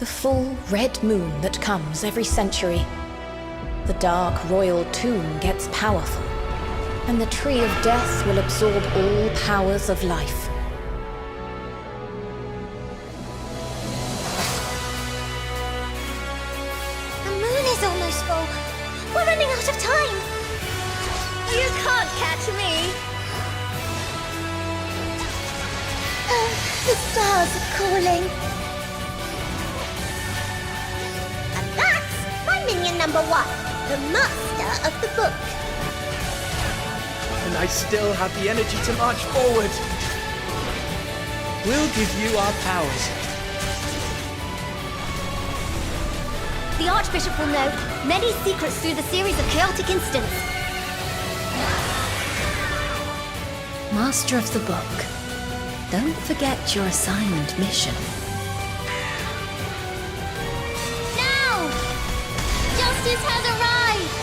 The full red moon that comes every century. The dark royal tomb gets powerful, and the tree of death will absorb all powers of life. The moon is almost full. We're running out of time. You can't catch me. The stars are calling. And that's my minion number 1, the master of the book. And I still have the energy to march forward. We'll give you our powers. The Archbishop will know many secrets through the series of chaotic instants. Master of the book, don't forget your assigned mission. Now! Justice has arrived!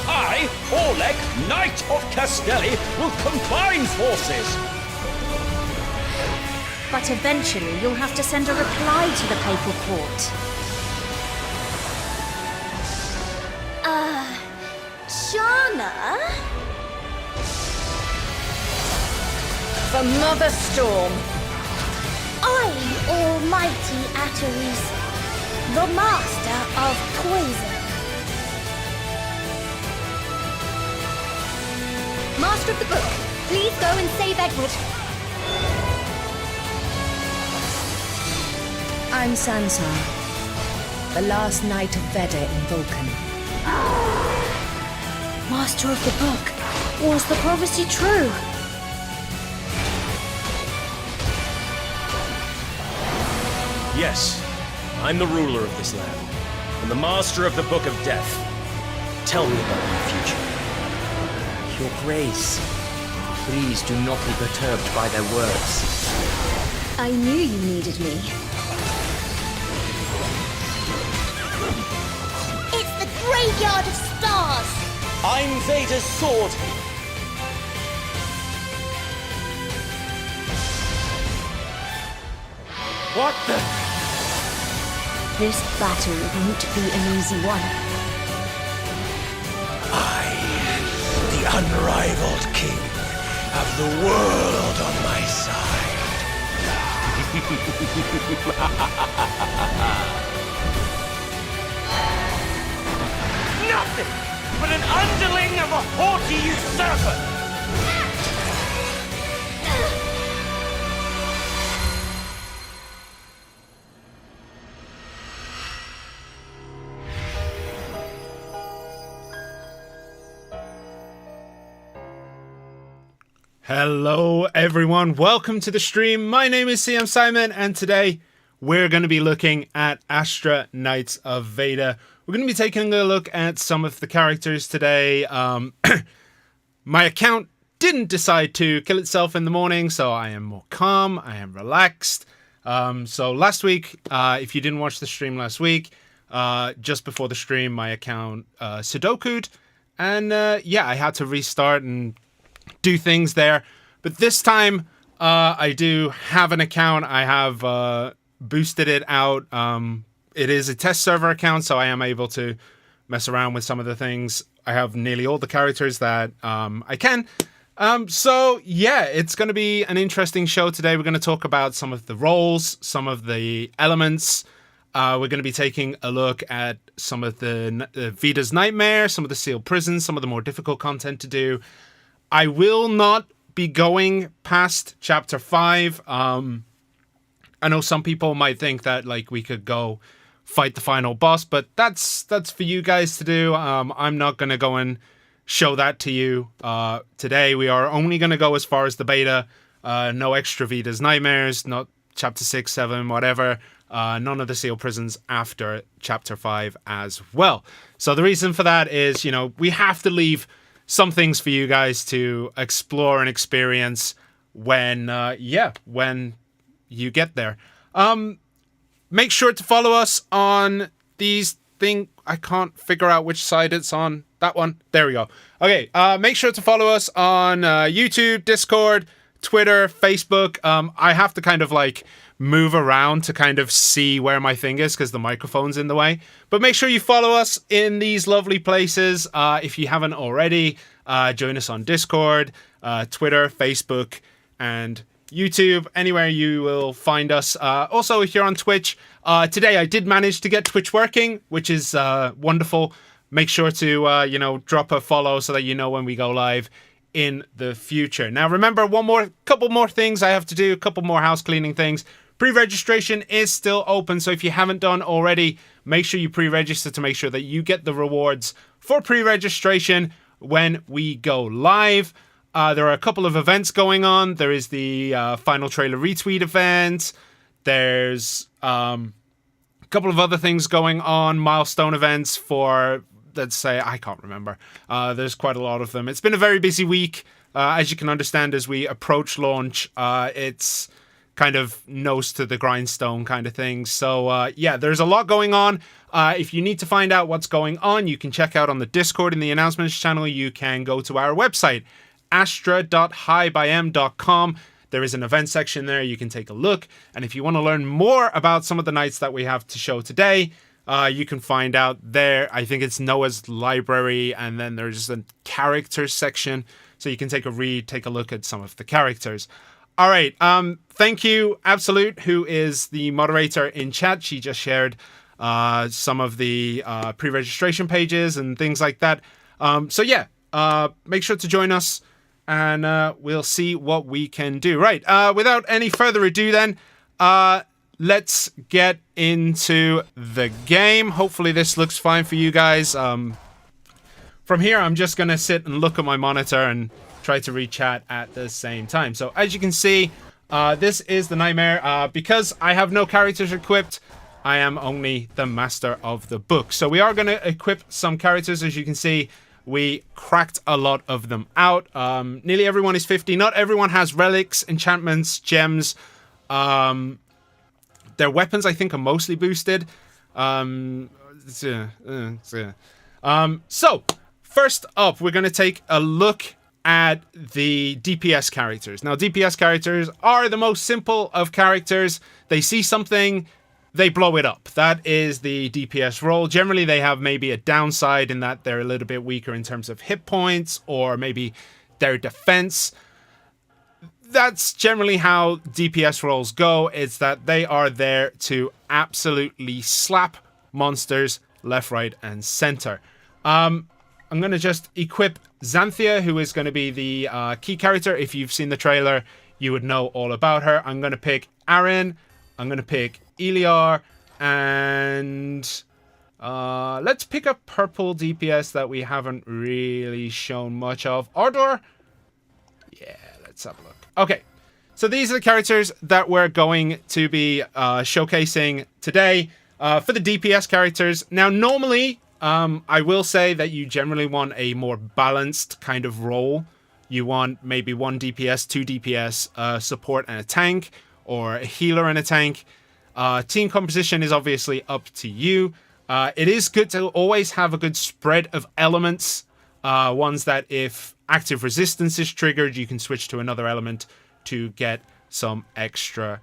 I, Oleg, Knight of Castelli, will combine forces. But eventually you'll have to send a reply to the Papal Court. Shana? For Mother Storm. I'm Almighty Atterus, the Master of Poison. Master of the Book, please go and save Edward. I'm Sansar, the last knight of Veda in Vulcan. Master of the Book, was the prophecy true? Yes, I'm the ruler of this land, and the master of the Book of Death. Tell me about my future. Your Grace, please do not be perturbed by their words. I knew you needed me. It's the Graveyard of Stars. I'm Veda's sword. What the? This battle won't be an easy one. I, the unrivaled king, have the world on my side. Nothing but an underling of a haughty usurper! Hello everyone, welcome to the stream. My name is CM Simon and today we're going to be looking at ASTRA Knights of Veda. We're going to be taking a look at some of the characters today. My account didn't decide to kill itself in the morning, so I am more calm, I am relaxed. So last week, if you didn't watch the stream last week, just before the stream my account Sudoku'd, and yeah, I had to restart and do things there. But this time, I do have an account. I have boosted it out. It is a test server account, so I am able to mess around with some of the things. I have nearly all the characters that I can. So yeah, it's going to be an interesting show today. We're going to talk about some of the roles, some of the elements. We're going to be taking a look at some of the Veda's Nightmare, some of the sealed prisons, some of the more difficult content to do. I will not be going past chapter 5. I know some people might think that like we could go fight the final boss, but that's for you guys to do. I'm not going to go and show that to you today. We are only going to go as far as the beta. No extra Veda's Nightmares, not chapter 6, 7, whatever. None of the sealed prisons after chapter 5 as well. So the reason for that is, we have to leave some things for you guys to explore and experience when you get there. Make sure to follow us on these things. I can't figure out which side it's on. That one. There we go. Okay, make sure to follow us on YouTube, Discord, Twitter, Facebook. I have to kind of like move around to kind of see where my thing is because the microphone's in the way. But make sure you follow us in these lovely places. If you haven't already, join us on Discord, Twitter, Facebook, and YouTube. Anywhere you will find us. Also, if you're on Twitch, today I did manage to get Twitch working, which is wonderful. Make sure to, drop a follow so that you know when we go live in the future. Now, remember, couple more things I have to do, a couple more house cleaning things. Pre-registration is still open, so if you haven't done already, make sure you pre-register to make sure that you get the rewards for pre-registration when we go live. There are a couple of events going on. There is the final trailer retweet event. There's a couple of other things going on, milestone events for, let's say, I can't remember. There's quite a lot of them. It's been a very busy week. As you can understand, as we approach launch, it's kind of nose to the grindstone kind of thing. So, yeah, there's a lot going on. If you need to find out what's going on, you can check out on the Discord in the announcements channel. You can go to our website, astra.highbym.com. There is an event section there. You can take a look. And if you want to learn more about some of the nights that we have to show today, you can find out there. I think it's Noah's library, and then there's a characters section. So you can take a read, take a look at some of the characters. All right. Thank you, Absolute, who is the moderator in chat. She just shared some of the pre-registration pages and things like that. So yeah, make sure to join us, and we'll see what we can do. Right. Without any further ado, then, let's get into the game. Hopefully this looks fine for you guys. From here, I'm just going to sit and look at my monitor and try to read chat at the same time. So as you can see, this is the Nightmare. Because I have no characters equipped, I am only the master of the book. So we are going to equip some characters. As you can see, we cracked a lot of them out. Nearly everyone is 50. Not everyone has relics, enchantments, gems. Their weapons, I think, are mostly boosted. So, first up, we're going to take a look at the DPS characters. Now, DPS characters are the most simple of characters. They see something, they blow it up. That is the DPS role. Generally, they have maybe a downside in that they're a little bit weaker in terms of hit points, or maybe their defense. That's generally how DPS roles go. It's that they are there to absolutely slap monsters left, right, and center. I'm going to just equip Xanthia, who is going to be the key character. If you've seen the trailer, you would know all about her. I'm going to pick Aaron. I'm going to pick Eliar. And let's pick a purple DPS that we haven't really shown much of. Ardor? Yeah, let's have a look. Okay, so these are the characters that we're going to be showcasing today for the DPS characters. Now, normally, I will say that you generally want a more balanced kind of role. You want maybe 1 DPS, 2 DPS, support and a tank, or a healer and a tank. Team composition is obviously up to you. It is good to always have a good spread of elements. Ones that if active resistance is triggered, you can switch to another element to get some extra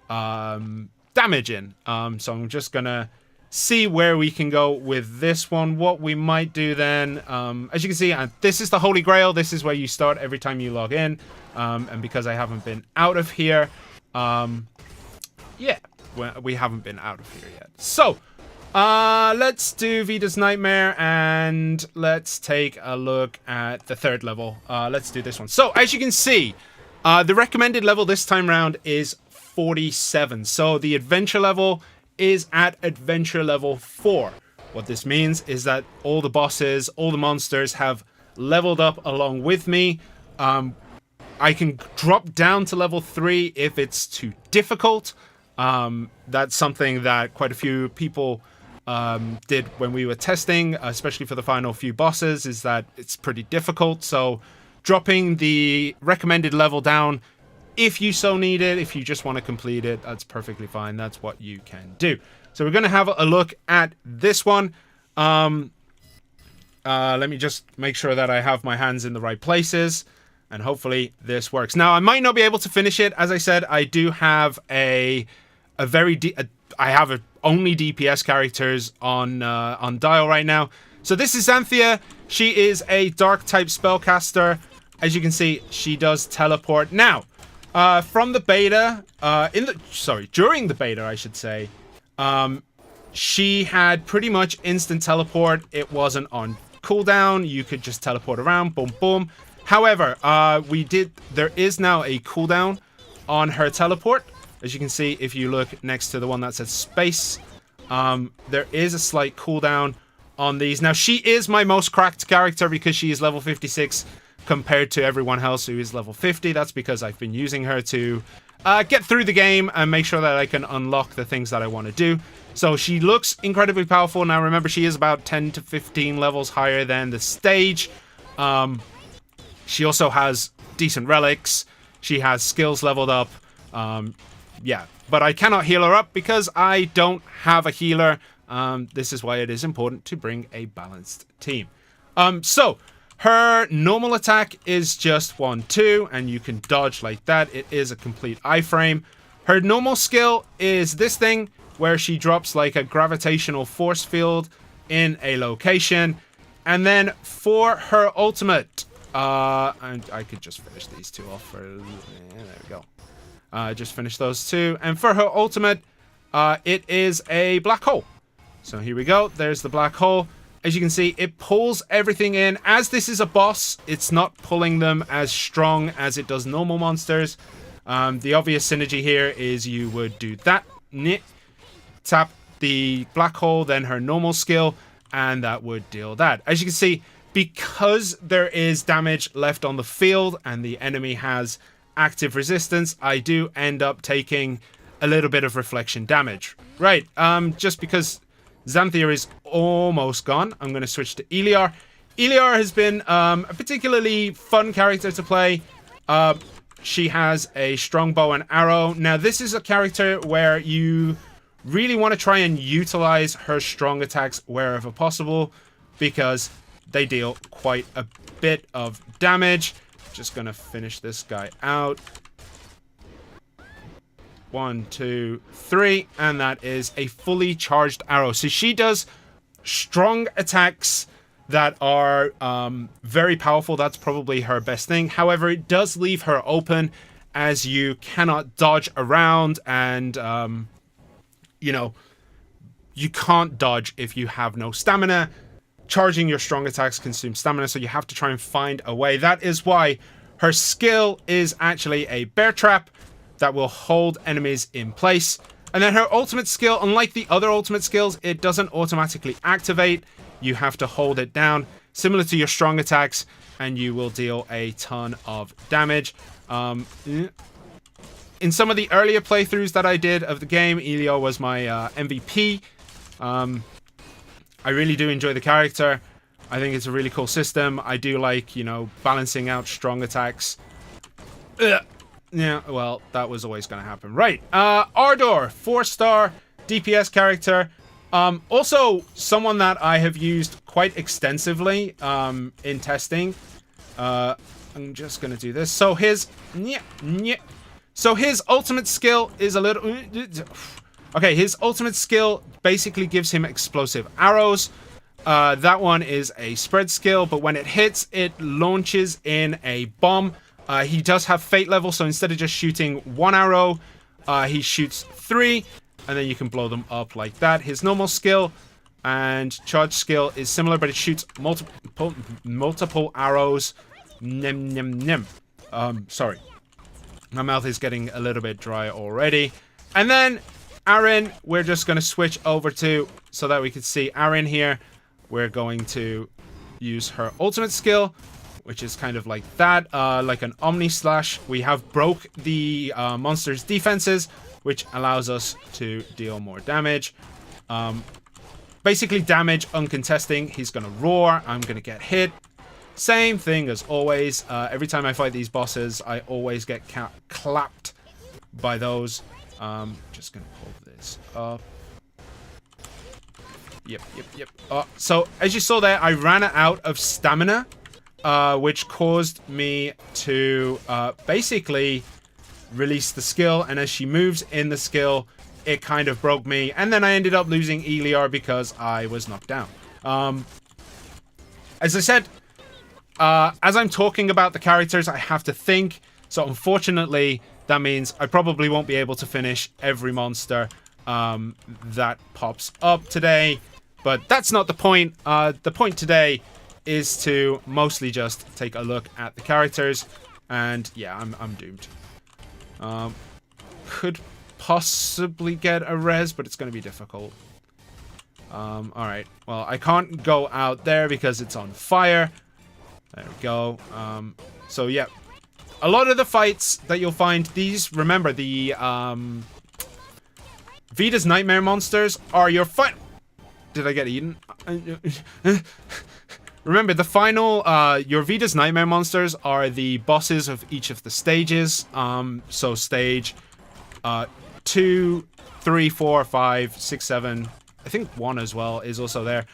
damage in. So I'm just going to see where we can go with this one. What we might do then, as you can see, this is the Holy Grail. This is where you start every time you log in. And because I haven't been out of here, yeah, we haven't been out of here yet. So, let's do Veda's Nightmare, and let's take a look at the 3rd level. Let's do this one. So, as you can see, the recommended level this time round is 47. So, the adventure level is at adventure level 4. What this means is that all the bosses, all the monsters have leveled up along with me. I can drop down to level 3 if it's too difficult. That's something that quite a few people did when we were testing, especially for the final few bosses, is that it's pretty difficult. So dropping the recommended level down, if you so need it, if you just want to complete it, that's perfectly fine. That's what you can do. So we're going to have a look at this one. Let me just make sure that I have my hands in the right places, and hopefully this works. Now, I might not be able to finish it. As I said, I do have I have only DPS characters on dial right now. So this is Xanthia. She is a dark type spellcaster. As you can see, she does teleport. Now, from the beta, during the beta, I should say, she had pretty much instant teleport. It wasn't on cooldown. You could just teleport around, boom, boom. However, there is now a cooldown on her teleport. As you can see, if you look next to the one that says space, there is a slight cooldown on these. Now, she is my most cracked character because she is level 56 compared to everyone else who is level 50. That's because I've been using her to get through the game and make sure that I can unlock the things that I want to do. So she looks incredibly powerful. Now, remember, she is about 10 to 15 levels higher than the stage. She also has decent relics. She has skills leveled up. Yeah, but I cannot heal her up because I don't have a healer. This is why it is important to bring a balanced team. So her normal attack is just 1-2, and you can dodge like that. It is a complete iframe. Her normal skill is this thing, where she drops like a gravitational force field in a location. And then for her ultimate, and I could just finish these two off. There we go. Just finish those two. And for her ultimate, it is a black hole. So here we go. There's the black hole. As you can see, it pulls everything in. As this is a boss, it's not pulling them as strong as it does normal monsters. The obvious synergy here is you would do that. Tap the black hole, then her normal skill, and that would deal that. As you can see, because there is damage left on the field and the enemy has active resistance, I do end up taking a little bit of reflection damage. Right, just because Xanthia is almost gone, I'm going to switch to Eliar. Eliar has been a particularly fun character to play. She has a strong bow and arrow. Now, this is a character where you really want to try and utilize her strong attacks wherever possible, because they deal quite a bit of damage. Just gonna finish this guy out. 1, 2, 3, and that is a fully charged arrow. So she does strong attacks that are very powerful. That's probably her best thing. However, it does leave her open, as you cannot dodge around, and you know, you can't dodge if you have no stamina. Charging your strong attacks consumes stamina, so you have to try and find a way. That is why her skill is actually a bear trap that will hold enemies in place. And then her ultimate skill, unlike the other ultimate skills, it doesn't automatically activate. You have to hold it down, similar to your strong attacks, and you will deal a ton of damage. In some of the earlier playthroughs that I did of the game, Eliar was my MVP. I really do enjoy the character. I think it's a really cool system. I do like, you know, balancing out strong attacks. Yeah, well, that was always going to happen. Right, Ardor, 4-star DPS character. Also, someone that I have used quite extensively in testing. I'm just going to do this. So his... So his ultimate skill is a little... Okay, his ultimate skill basically gives him explosive arrows. That one is a spread skill, but when it hits, it launches in a bomb. He does have fate level, so instead of just shooting 1 arrow, he shoots 3, and then you can blow them up like that. His normal skill and charge skill is similar, but it shoots multiple arrows. Sorry. My mouth is getting a little bit dry already. And then Aaron, we're just going to switch over to, so that we can see Aaron here. We're going to use her ultimate skill, which is kind of like that, like an Omni Slash. We have broke the monster's defenses, which allows us to deal more damage. Basically damage uncontesting. He's going to roar. I'm going to get hit. Same thing as always. Every time I fight these bosses, I always get clapped by those. Just going to pull this up. So as you saw there, I ran out of stamina, which caused me to basically release the skill. And as she moves in the skill, it kind of broke me. And then I ended up losing Eliar because I was knocked down. As I said, as I'm talking about the characters, I have to think. So unfortunately, that means I probably won't be able to finish every monster that pops up today. But that's not the point. The point today is to mostly just take a look at the characters. And yeah, I'm doomed. Could possibly get a res, but it's going to be difficult. Alright. Well, I can't go out there because it's on fire. There we go. So yeah. A lot of the fights that you'll find, these, remember, the Veda's Nightmare monsters are your fight. Did I get eaten? Remember, the final, your Veda's Nightmare monsters are the bosses of each of the stages. So stage 2, 3, 4, 5, 6, 7. I think 1 as well is also there.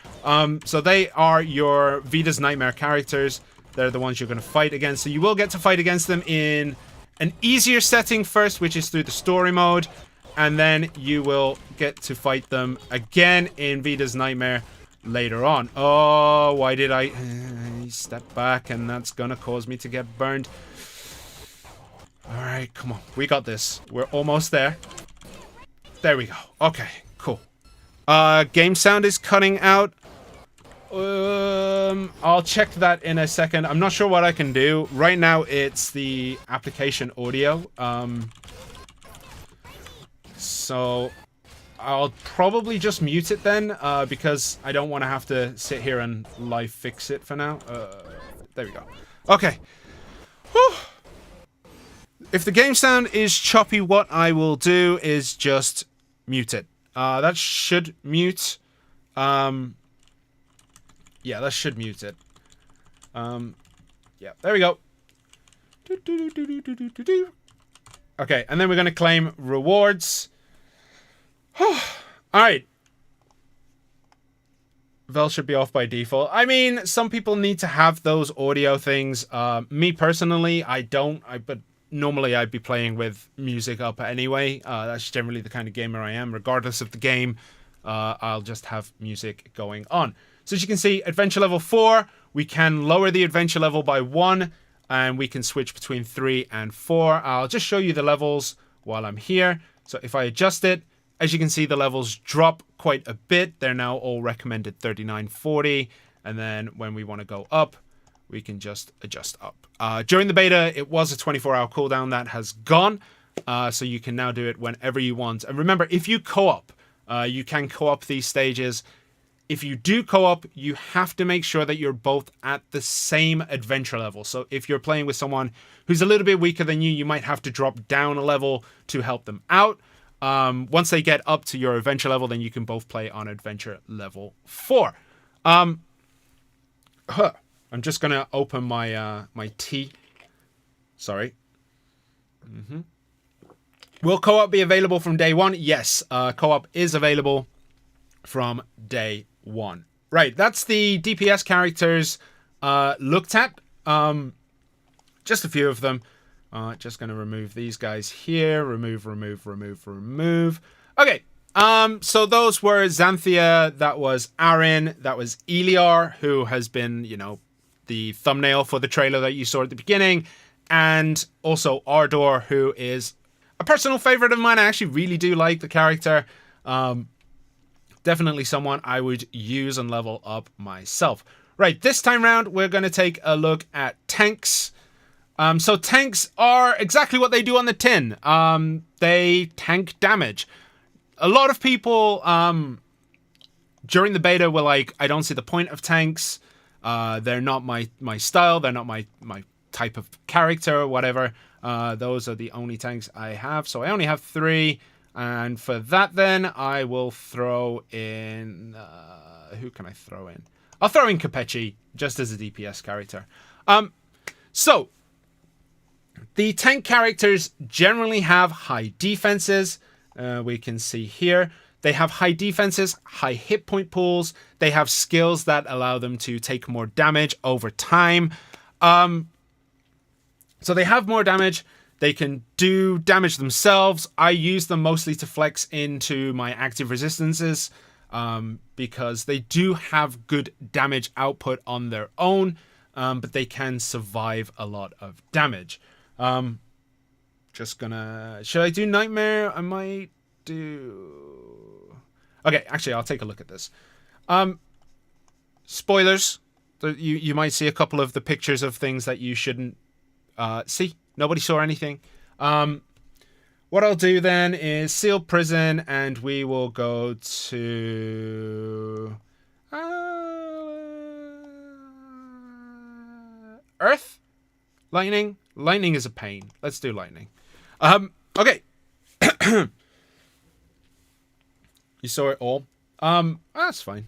So they are your Veda's Nightmare characters. They're the ones you're going to fight against. So you will get to fight against them in an easier setting first, which is through the story mode. And then you will get to fight them again in Veda's Nightmare later on. Oh, why did I step back? And that's going to cause me to get burned. Alright, come on. We got this. We're almost there. There we go. Okay, cool. Game sound is cutting out. I'll check that in a second. I'm not sure what I can do. Right now, it's the application audio. So I'll probably just mute it then, because I don't want to have to sit here and live fix it for now. There we go. Okay. Whew. If the game sound is choppy, what I will do is just mute it. That should mute. Yeah, that should mute it. Yeah, there we go. Okay, and then we're going to claim rewards. Alright. Vel should be off by default. I mean, some people need to have those audio things. Me personally, I don't. But normally I'd be playing with music up anyway. That's generally the kind of gamer I am. Regardless of the game, I'll just have music going on. So as you can see, adventure level 4, we can lower the adventure level by 1, and we can switch between 3 and 4. I'll just show you the levels while I'm here. So if I adjust it, as you can see, the levels drop quite a bit. They're now all recommended 39, 40. And then when we want to go up, we can just adjust up. During the beta, it was a 24-hour cooldown. That has gone. So you can now do it whenever you want. And remember, if you co-op, you can co-op these stages. If you do co-op, you have to make sure that you're both at the same adventure level. So if you're playing with someone who's a little bit weaker than you, you might have to drop down a level to help them out. Once they get up to your adventure level, then you can both play on adventure level 4. I'm just going to open my my tea. Sorry. Will co-op be available from day 1? Yes, co-op is available from day 1. Right, that's the DPS characters looked at. Just a few of them. Just going to remove these guys here. Remove. Okay, so those were Xanthia, that was Aaron, that was Eliar, who has been, you know, the thumbnail for the trailer that you saw at the beginning, and also Ardor, who is a personal favorite of mine. I actually really do like the character. Definitely someone I would use and level up myself. Right, this time round, we're going to take a look at tanks. So tanks are exactly what they do on the tin. They tank damage. A lot of people during the beta were like, I don't see the point of tanks. They're not my style. They're not my type of character or whatever. Those are the only tanks I have. So I only have 3. And for that, then, I will throw in... who can I throw in? I'll throw in Capechi, just as a DPS character. So, the tank characters generally have high defenses. We can see here. They have high defenses, high hit point pools. They have skills that allow them to take more damage over time. So they have more damage. They can do damage themselves. I use them mostly to flex into my active resistances because they do have good damage output on their own, but they can survive a lot of damage. Just gonna... Should I do Nightmare? I might do... Okay, actually, I'll take a look at this. Spoilers. You might see a couple of the pictures of things that you shouldn't see. Nobody saw anything. What I'll do then is Sealed Prison, and we will go to... Earth? Lightning? Lightning is a pain. Let's do lightning. Okay. You saw it all. That's fine.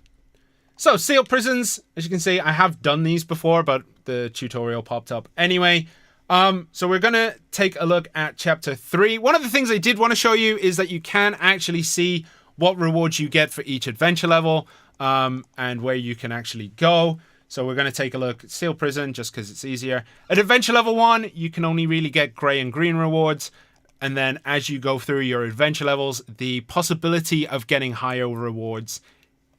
So, Sealed Prisons. As you can see, I have done these before, but the tutorial popped up anyway. So we're going to take a look at Chapter 3. One of the things I did want to show you is that you can actually see what rewards you get for each adventure level, and where you can actually go. So we're going to take a look at Sealed Prison just because it's easier. At Adventure Level 1, you can only really get grey and green rewards. And then as you go through your adventure levels, the possibility of getting higher rewards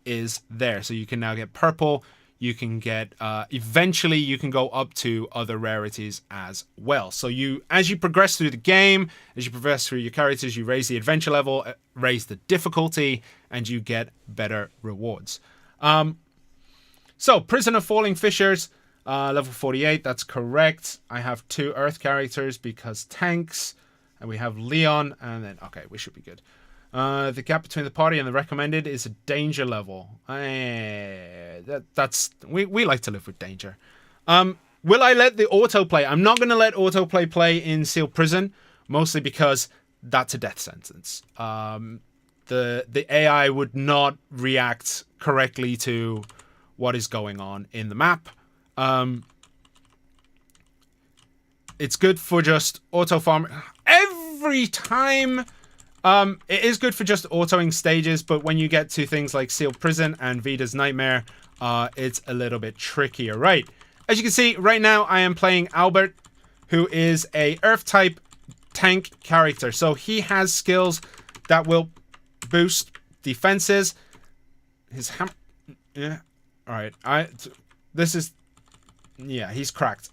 is there. So you can now get purple. You can get, eventually you can go up to other rarities as well. So as you progress through the game, as you progress through your characters, you raise the adventure level, raise the difficulty, and you get better rewards. So, Prison of Falling Fissures, level 48, that's correct. I have 2 Earth characters because tanks, and we have Leon, and then, okay, we should be good. The gap between the party and the recommended is a danger level. We like to live with danger. Will I let the autoplay? I'm not going to let autoplay play in Sealed Prison, mostly because that's a death sentence. The AI would not react correctly to what is going on in the map. It's good for just auto farm every time. It is good for just autoing stages, but when you get to things like Sealed Prison and Veda's Nightmare, it's a little bit trickier, right? As you can see, right now I am playing Albert, who is a Earth-type tank character. So he has skills that will boost defenses. His hammer... Yeah. Alright. This is... Yeah, he's cracked.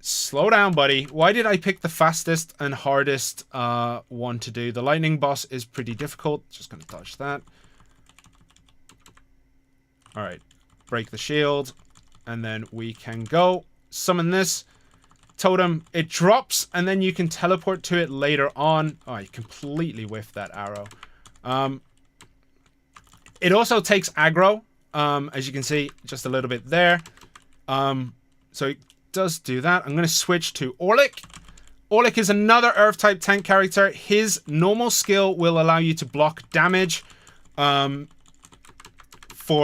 Slow down, buddy. Why did I pick the fastest and hardest one to do? The lightning boss is pretty difficult. Just gonna dodge that. Alright. Break the shield. And then we can go. Summon this. Totem. It drops, and then you can teleport to it later on. Oh, I completely whiffed that arrow. It also takes aggro. As you can see, just a little bit there. So it does do that. I'm going to switch to Orlick. Orlick is another Earth-type tank character. His normal skill will allow you to block damage for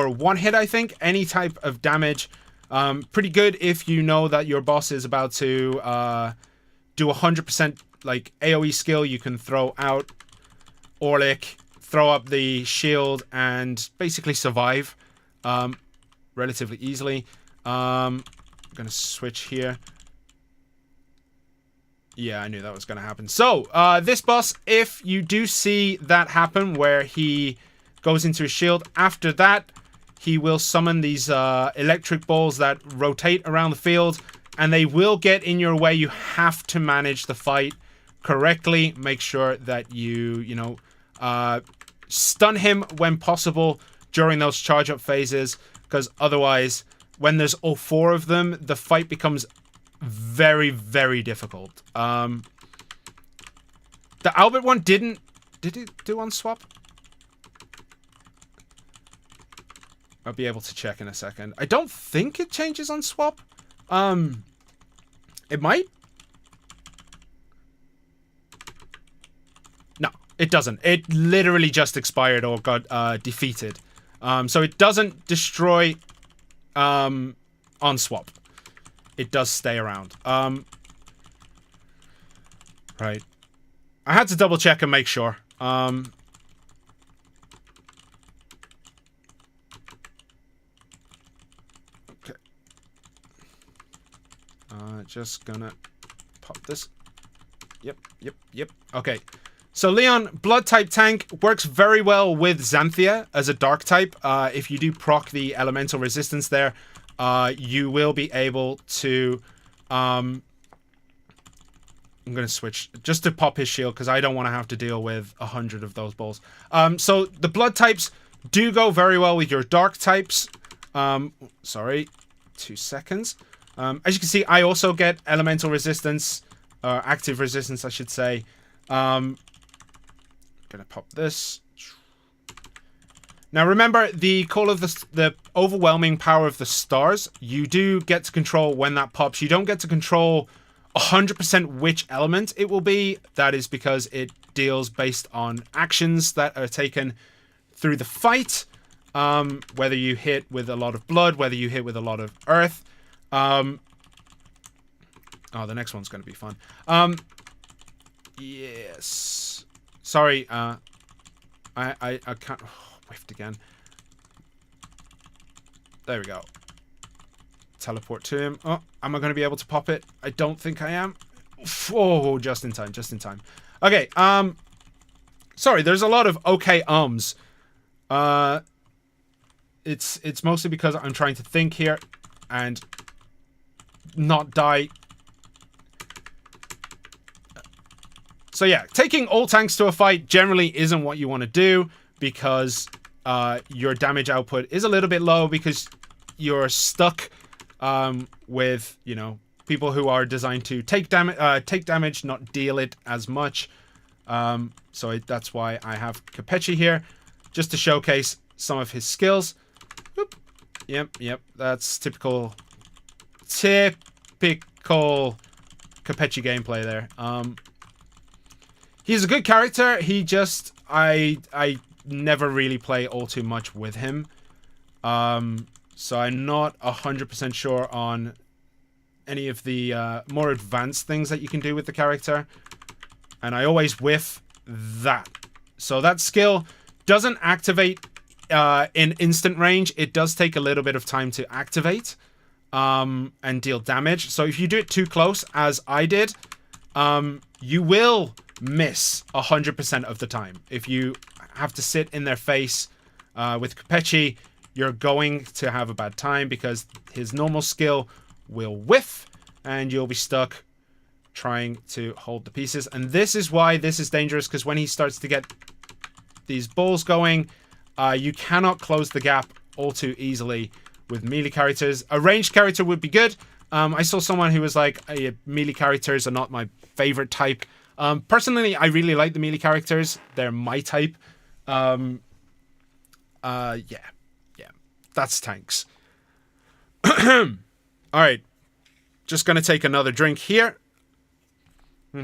1 hit, I think. Any type of damage. Pretty good if you know that your boss is about to do 100% like AoE skill. You can throw out Orlick, throw up the shield, and basically survive relatively easily. I'm going to switch here. Yeah, I knew that was going to happen. So, this boss, if you do see that happen where he goes into his shield, after that, he will summon these electric balls that rotate around the field, and they will get in your way. You have to manage the fight correctly. Make sure that you know, stun him when possible during those charge-up phases, because otherwise, when there's all 4 of them, the fight becomes very, very difficult. The Albert one didn't... Did it do on swap? I'll be able to check in a second. I don't think it changes on swap. It might. No, it doesn't. It literally just expired or got defeated. So it doesn't destroy on swap. It does stay around. Right. I had to double check and make sure. Okay. Just gonna pop this. Yep. Okay. So Leon, blood type tank, works very well with Xanthia as a dark type. If you do proc the elemental resistance there, you will be able to... I'm going to switch just to pop his shield because I don't want to have to deal with 100 of those balls. So the blood types do go very well with your dark types. Sorry, 2 seconds. As you can see, I also get elemental resistance, active resistance, I should say. Gonna pop this. Now remember, the call of the overwhelming power of the stars, you do get to control when that pops. You don't get to control 100% which element it will be. That is because it deals based on actions that are taken through the fight. Whether you hit with a lot of blood, whether you hit with a lot of earth. Oh, the next one's going to be fun. Yes. Sorry, I can't... Oh, whiffed again. There we go. Teleport to him. Oh, am I going to be able to pop it? I don't think I am. Oh, just in time, just in time. Okay, sorry, there's a lot of okay ums. It's mostly because I'm trying to think here and not die. So yeah, taking all tanks to a fight generally isn't what you want to do because your damage output is a little bit low because you're stuck with, you know, people who are designed to take damage, not deal it as much. So that's why I have Capechi here, just to showcase some of his skills. Oop. Yep, that's typical Capechi gameplay there. He's a good character. He just... I never really play all too much with him. So I'm not 100% sure on any of the more advanced things that you can do with the character. And I always whiff that. So that skill doesn't activate in instant range. It does take a little bit of time to activate and deal damage. So if you do it too close, as I did, you will miss 100% of the time. If you have to sit in their face with Capechi, you're going to have a bad time because his normal skill will whiff and you'll be stuck trying to hold the pieces. And this is why this is dangerous, because when he starts to get these balls going, you cannot close the gap all too easily with melee characters. A ranged character would be good. I saw someone who was like, melee characters are not my favorite type. Personally, I really like the melee characters. They're my type. Yeah. That's tanks. Alright. Just gonna take another drink here. As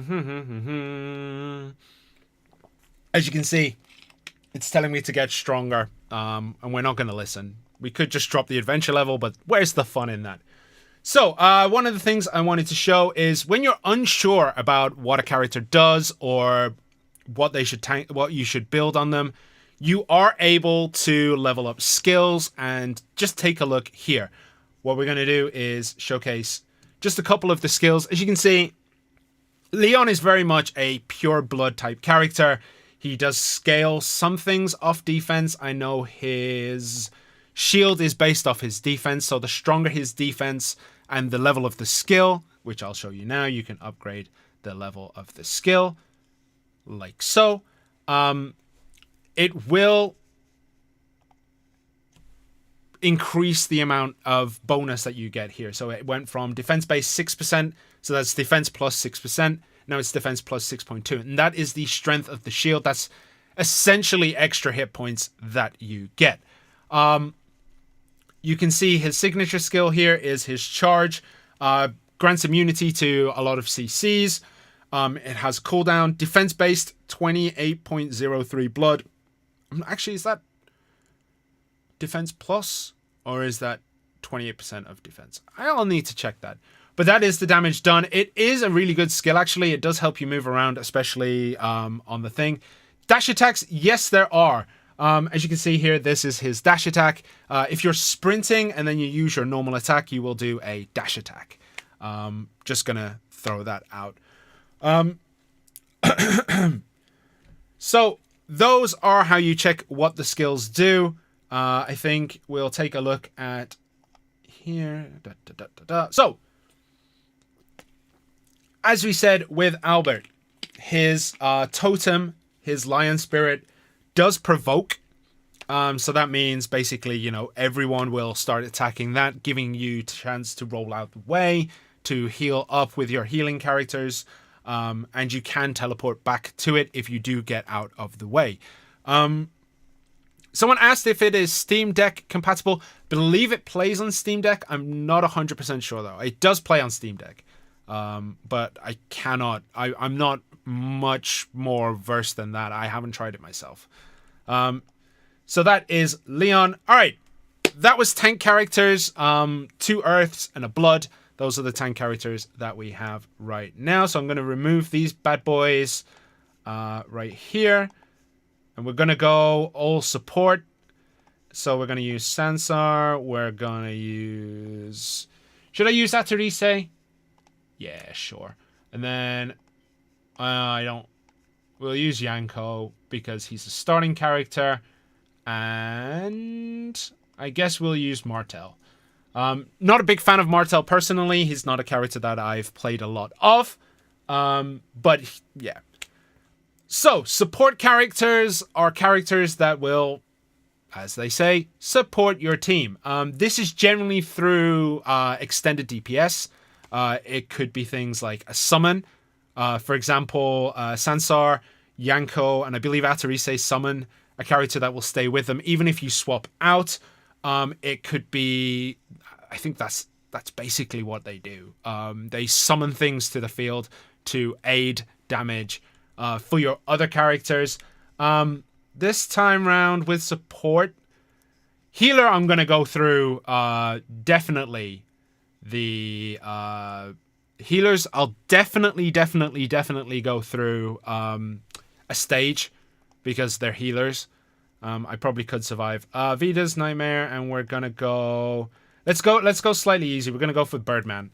you can see, it's telling me to get stronger. And we're not gonna listen. We could just drop the adventure level, but where's the fun in that? So, one of the things I wanted to show is when you're unsure about what a character does or what they should what you should build on them, you are able to level up skills and just take a look here. What we're going to do is showcase just a couple of the skills. As you can see, Leon is very much a pure blood type character. He does scale some things off defense. I know his shield is based off his defense, so the stronger his defense and the level of the skill, which I'll show you now, you can upgrade the level of the skill like so. It will increase the amount of bonus that you get here. So it went from defense base 6%, so that's defense plus 6%. Now it's defense plus 6.2, and that is the strength of the shield. That's essentially extra hit points that you get. You can see his signature skill here is his charge. Grants immunity to a lot of CCs. It has cooldown. Defense-based, 28.03 blood. Actually, is that defense plus? Or is that 28% of defense? I'll need to check that. But that is the damage done. It is a really good skill, actually. It does help you move around, especially on the thing. Dash attacks, yes, there are. As you can see here, this is his dash attack. If you're sprinting and then you use your normal attack, you will do a dash attack. Just gonna throw that out. So those are how you check what the skills do. I think we'll take a look at here. So, as we said with Albert, his totem, his lion spirit, does provoke. So that means basically, you know, everyone will start attacking that, giving you a chance to roll out the way, to heal up with your healing characters. And you can teleport back to it if you do get out of the way. Someone asked if it is Steam Deck compatible. Believe it plays on Steam Deck. I'm not 100% sure though. It does play on Steam Deck. But I cannot, I'm not much more versed than that. I haven't tried it myself. So that is Leon. All right. That was tank characters, 2 earths and a blood. Those are the tank characters that we have right now. So I'm going to remove these bad boys right here. And we're going to go all support. So we're going to use Sansar. We're going to use... Should I use Atarise? Yeah, sure. And then I don't... We'll use Yanko because he's a starting character. And I guess we'll use Martel. Not a big fan of Martel personally. He's not a character that I've played a lot of. But yeah. So, support characters are characters that will, as they say, support your team. This is generally through extended DPS. It could be things like a summon. For example, Sansar, Yanko, and I believe Atarise summon a character that will stay with them even if you swap out. It could be... I think that's basically what they do. They summon things to the field to aid damage for your other characters. This time round with support, healer, I'm going to go through definitely the healers. I'll definitely go through a stage because they're healers. I probably could survive. Veda's Nightmare, and we're going to go... Let's go slightly easy. We're going to go for Birdman.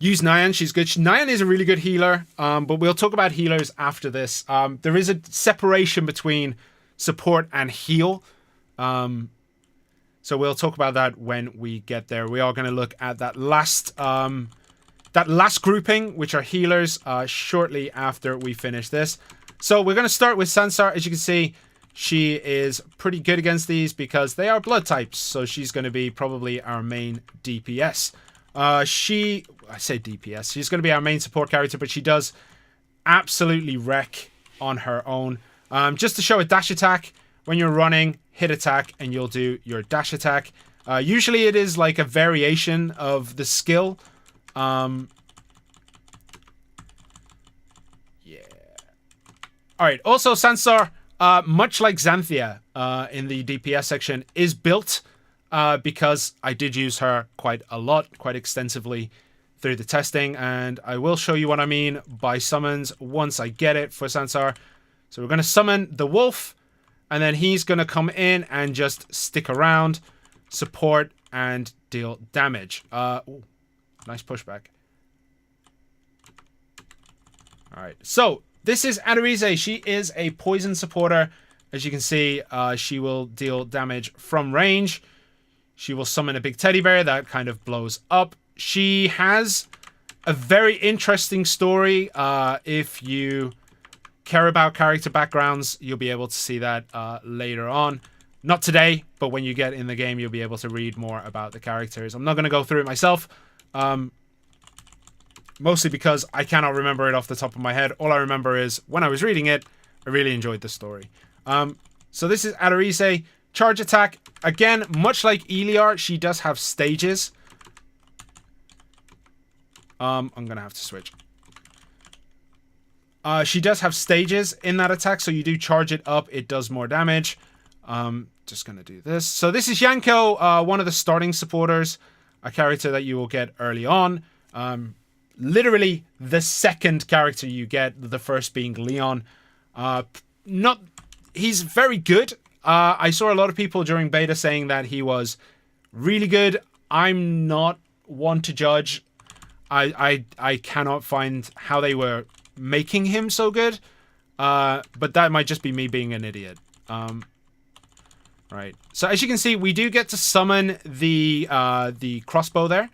Use Nyan. She's good. Nyan is a really good healer, but we'll talk about healers after this. There is a separation between support and heal. So we'll talk about that when we get there. We are going to look at that last grouping, which are healers, shortly after we finish this. So we're going to start with Sansar. As you can see, she is pretty good against these because they are blood types. So she's going to be probably our main DPS. I say DPS. She's going to be our main support character, but she does absolutely wreck on her own. Just to show a dash attack, when you're running, hit attack, and you'll do your dash attack. Usually it is like a variation of the skill. Yeah. Alright, also Sansar, much like Xanthia in the DPS section, is built because I did use her quite a lot, quite extensively through the testing, and I will show you what I mean by summons once I get it for Sansar. So we're going to summon the wolf, and then he's going to come in and just stick around, support, and deal damage. Ooh, nice pushback. Alright, so this is Atarise. She is a poison supporter. As you can see, she will deal damage from range. She will summon a big teddy bear that kind of blows up. She has a very interesting story. If you care about character backgrounds, you'll be able to see that later on. Not today, but when you get in the game, you'll be able to read more about the characters. I'm not going to go through it myself. Mostly because I cannot remember it off the top of my head. All I remember is when I was reading it, I really enjoyed the story. So this is Atarise. Charge attack. Again, much like Eliar, she does have stages. I'm going to have to switch. She does have stages in that attack, so you do charge it up. It does more damage. Just going to do this. So this is Yanko, one of the starting supporters. a character that you will get early on. Literally the second character you get, the first being Leon. He's very good. I saw a lot of people during beta saying that he was really good. I'm not one to judge. I cannot find how they were making him so good. But that might just be me being an idiot. Right. So as you can see, we do get to summon the crossbow there.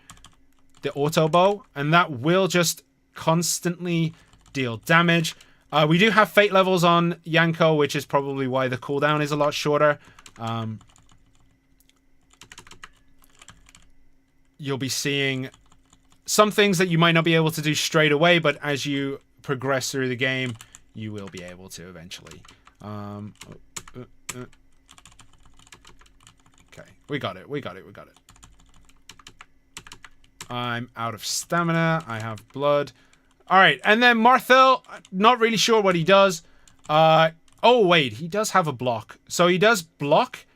The auto bow. And that will just constantly deal damage. We do have fate levels on Yanko, which is probably why the cooldown is a lot shorter. You'll be seeing some things that you might not be able to do straight away, but as you progress through the game, you will be able to eventually. Okay, we got it. I'm out of stamina. I have blood. Alright, and then Marthel, not really sure what he does. Oh, wait, he does have a block. So he does block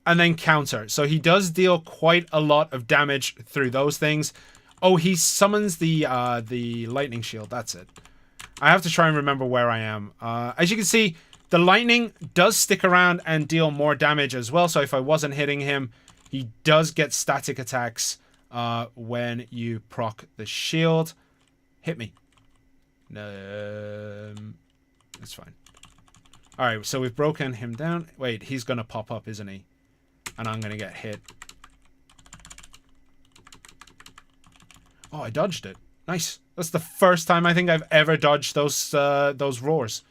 and then counter. So he does deal quite a lot of damage through those things. Oh, he summons the lightning shield. That's it. I have to try and remember where I am. As you can see, the lightning does stick around and deal more damage as well. So if I wasn't hitting him, he does get static attacks when you proc the shield. Hit me. It's fine. Alright, so we've broken him down. Wait, he's going to pop up, isn't he? And I'm going to get hit. Oh, I dodged it. Nice. That's the first time I think I've ever dodged those roars.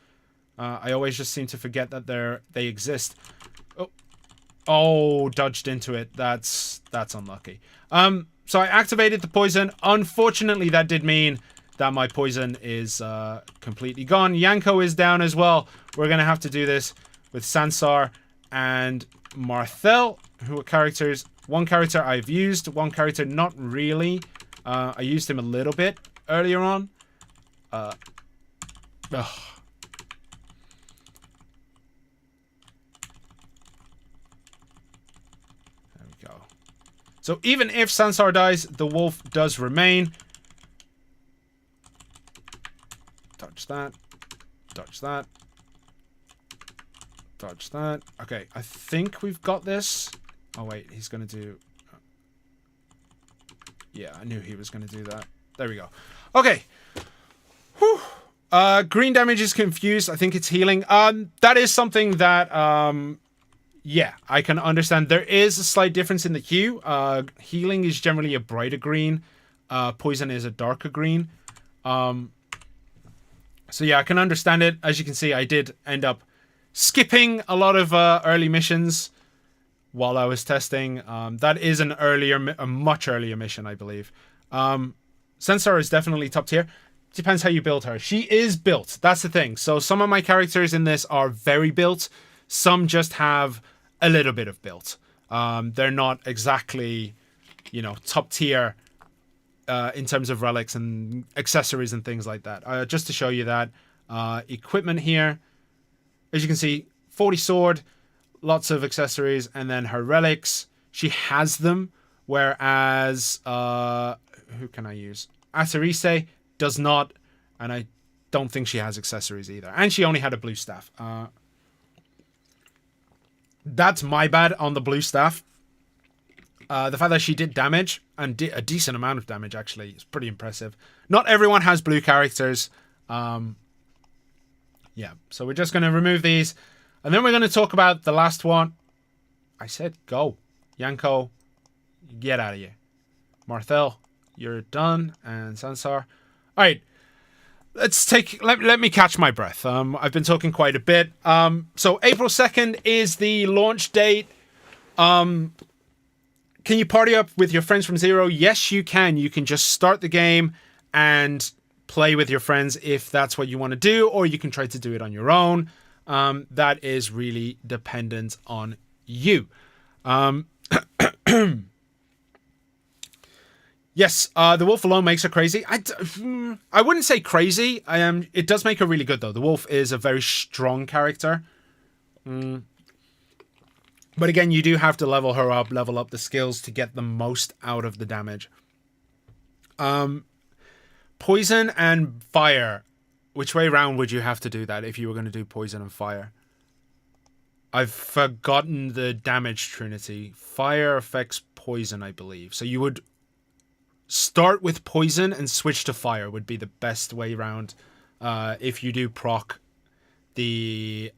I always just seem to forget that they exist. Oh, dodged into it. That's unlucky. So I activated the poison. Unfortunately, that did mean that my poison is completely gone. Yanko is down as well. We're going to have to do this with Sansar and Marthel, who are characters. One character I've used, one character not really. I used him a little bit earlier on. There we go. So even if Sansar dies, the wolf does remain. Dodge that. Dodge that. Dodge that. Okay, I think we've got this. Oh, wait, he's going to do... Yeah, I knew he was going to do that. There we go. Okay. Whew. Green damage is confused. I think it's healing. That is something that... yeah, I can understand. There is a slight difference in the hue. Healing is generally a brighter green. Poison is a darker green. So yeah, I can understand it. As you can see, I did end up skipping a lot of early missions while I was testing. That is a much earlier mission, I believe. Sensor is definitely top tier. Depends how you build her. She is built. That's the thing. So some of my characters in this are very built. Some just have a little bit of built. They're not exactly, top tier in terms of relics and accessories and things like that. Just to show you that. Equipment here. As you can see, 40 sword, lots of accessories, and then her relics. She has them, whereas... who can I use? Asarise does not, and I don't think she has accessories either. And she only had a blue staff. That's my bad on the blue staff. The fact that she did damage, and did a decent amount of damage, actually, is pretty impressive. Not everyone has blue characters. Yeah, so we're just going to remove these. And then we're going to talk about the last one. I said go. Yanko, get out of here. Marthel, you're done. And Sansar. All right. Let me catch my breath. I've been talking quite a bit. So April 2nd is the launch date. Can you party up with your friends from zero? Yes, you can. You can just start the game and play with your friends if that's what you want to do, or you can try to do it on your own. That is really dependent on you. Yes, the wolf alone makes her crazy. I wouldn't say crazy. It does make her really good, though. The wolf is a very strong character. But again, you do have to level her up, level up the skills to get the most out of the damage. Poison and fire. Which way round would you have to do that if you were going to do poison and fire? I've forgotten the damage trinity. Fire affects poison, I believe. So you would start with poison and switch to fire would be the best way round. If you do proc the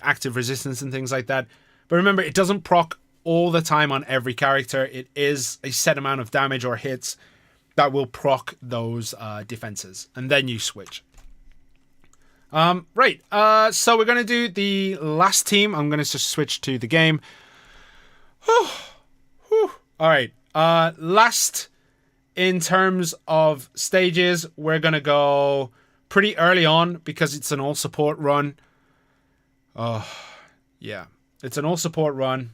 active resistance and things like that. But remember, it doesn't proc all the time on every character. It is a set amount of damage or hits that will proc those defenses. And then you switch. Right. So we're going to do the last team. I'm going to just switch to the game. All right. Last in terms of stages, we're going to go pretty early on because it's an all support run. Yeah. It's an all support run.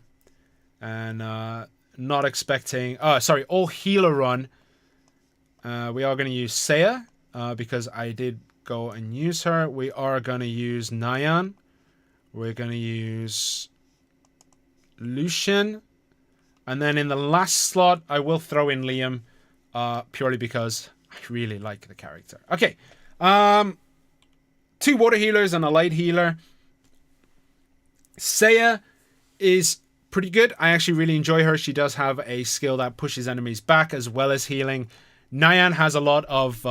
And not expecting... all healer run. We are going to use Seiya because I did go and use her. We are going to use Nyan. We're going to use Lucian. And then in the last slot, I will throw in Liam purely because I really like the character. Okay. 2 water healers and a light healer. Seiya is pretty good. I actually really enjoy her. She does have a skill that pushes enemies back as well as healing. Nyan has a lot of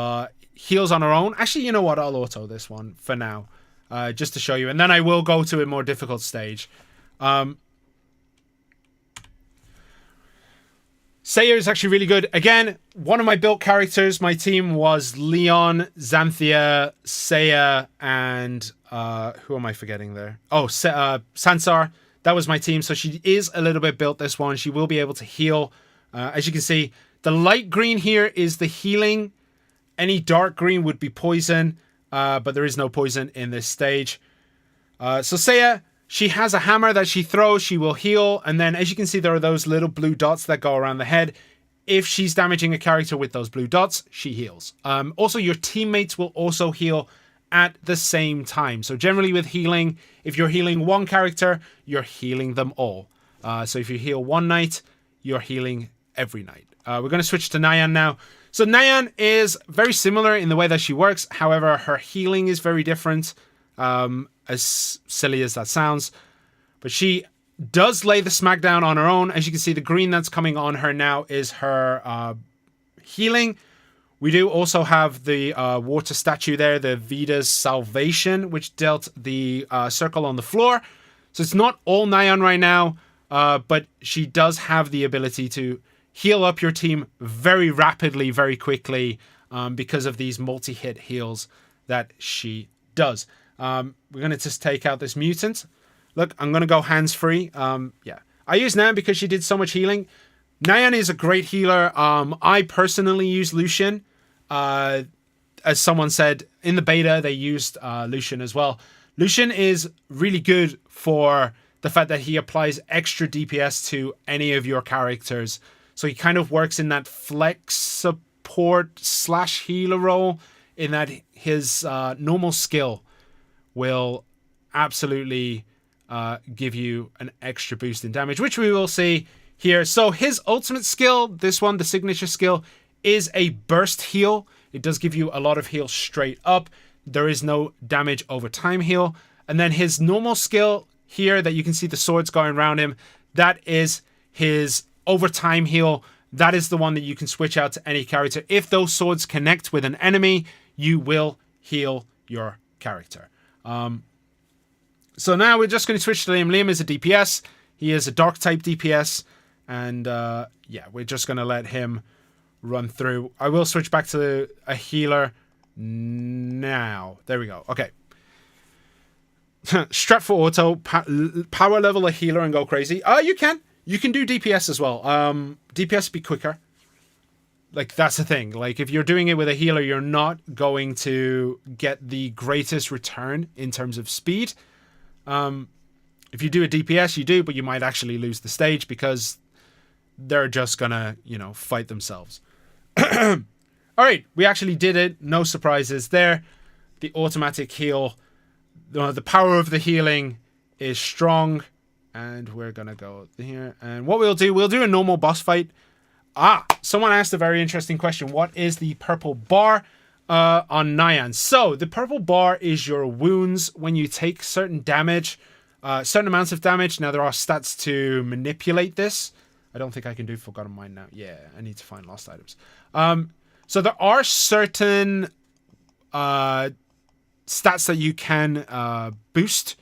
heals on her own. Actually, you know what? I'll auto this one for now. Just to show you. And then I will go to a more difficult stage. Seiya is actually really good. Again, one of my built characters, my team was Leon, Xanthia, Seiya, and who am I forgetting there? Oh, Sansar. That was my team. So she is a little bit built this one. She will be able to heal. As you can see, the light green here is the healing. Any dark green would be poison, but there is no poison in this stage. So Seiya, she has a hammer that she throws. She will heal. And then as you can see, there are those little blue dots that go around the head. If she's damaging a character with those blue dots, she heals. Also, your teammates will also heal at the same time. So generally with healing, if you're healing one character, you're healing them all. So if you heal one knight, you're healing every knight. We're going to switch to Nyan now. So Nyan is very similar in the way that she works. However, her healing is very different, as silly as that sounds. But she does lay the smackdown on her own. As you can see, the green that's coming on her now is her healing. We do also have the water statue there, the Veda's Salvation, which dealt the circle on the floor. So it's not all Nyan right now, but she does have the ability to heal up your team very rapidly, very quickly, because of these multi-hit heals that she does. We're going to just take out this mutant. Look, I'm going to go hands-free. Yeah, I use Nyan because she did so much healing. Nyan is a great healer. I personally use Lucian. As someone said, in the beta, they used Lucian as well. Lucian is really good for the fact that he applies extra DPS to any of your characters. So he kind of works in that flex support / healer role, in that his normal skill will absolutely give you an extra boost in damage, which we will see here. So his ultimate skill, this one, the signature skill, is a burst heal. It does give you a lot of heal straight up. There is no damage over time heal. And then his normal skill here that you can see the swords going around him, that is his over time heal. That is the one that you can switch out to any character. If those swords connect with an enemy, you will heal your character. So now we're just going to switch to Liam. Liam is a DPS. He is a dark type DPS. And yeah, we're just going to let him run through. I will switch back to a healer now. There we go. Okay. Strat for auto. Power level a healer and go crazy. You can. You can do DPS as well. DPS be quicker. Like, that's the thing. Like, if you're doing it with a healer, you're not going to get the greatest return in terms of speed. If you do a DPS, you do, but you might actually lose the stage because they're just gonna, fight themselves. All right, we actually did it. No surprises there. The automatic heal, the power of the healing is strong. And we're gonna go here. And what we'll do a normal boss fight. Someone asked a very interesting question. What is the purple bar on Nyan? So the purple bar is your wounds when you take certain damage, certain amounts of damage. Now there are stats to manipulate this. I don't think I can do Forgotten Mind now. Yeah, I need to find lost items. So there are certain stats that you can boost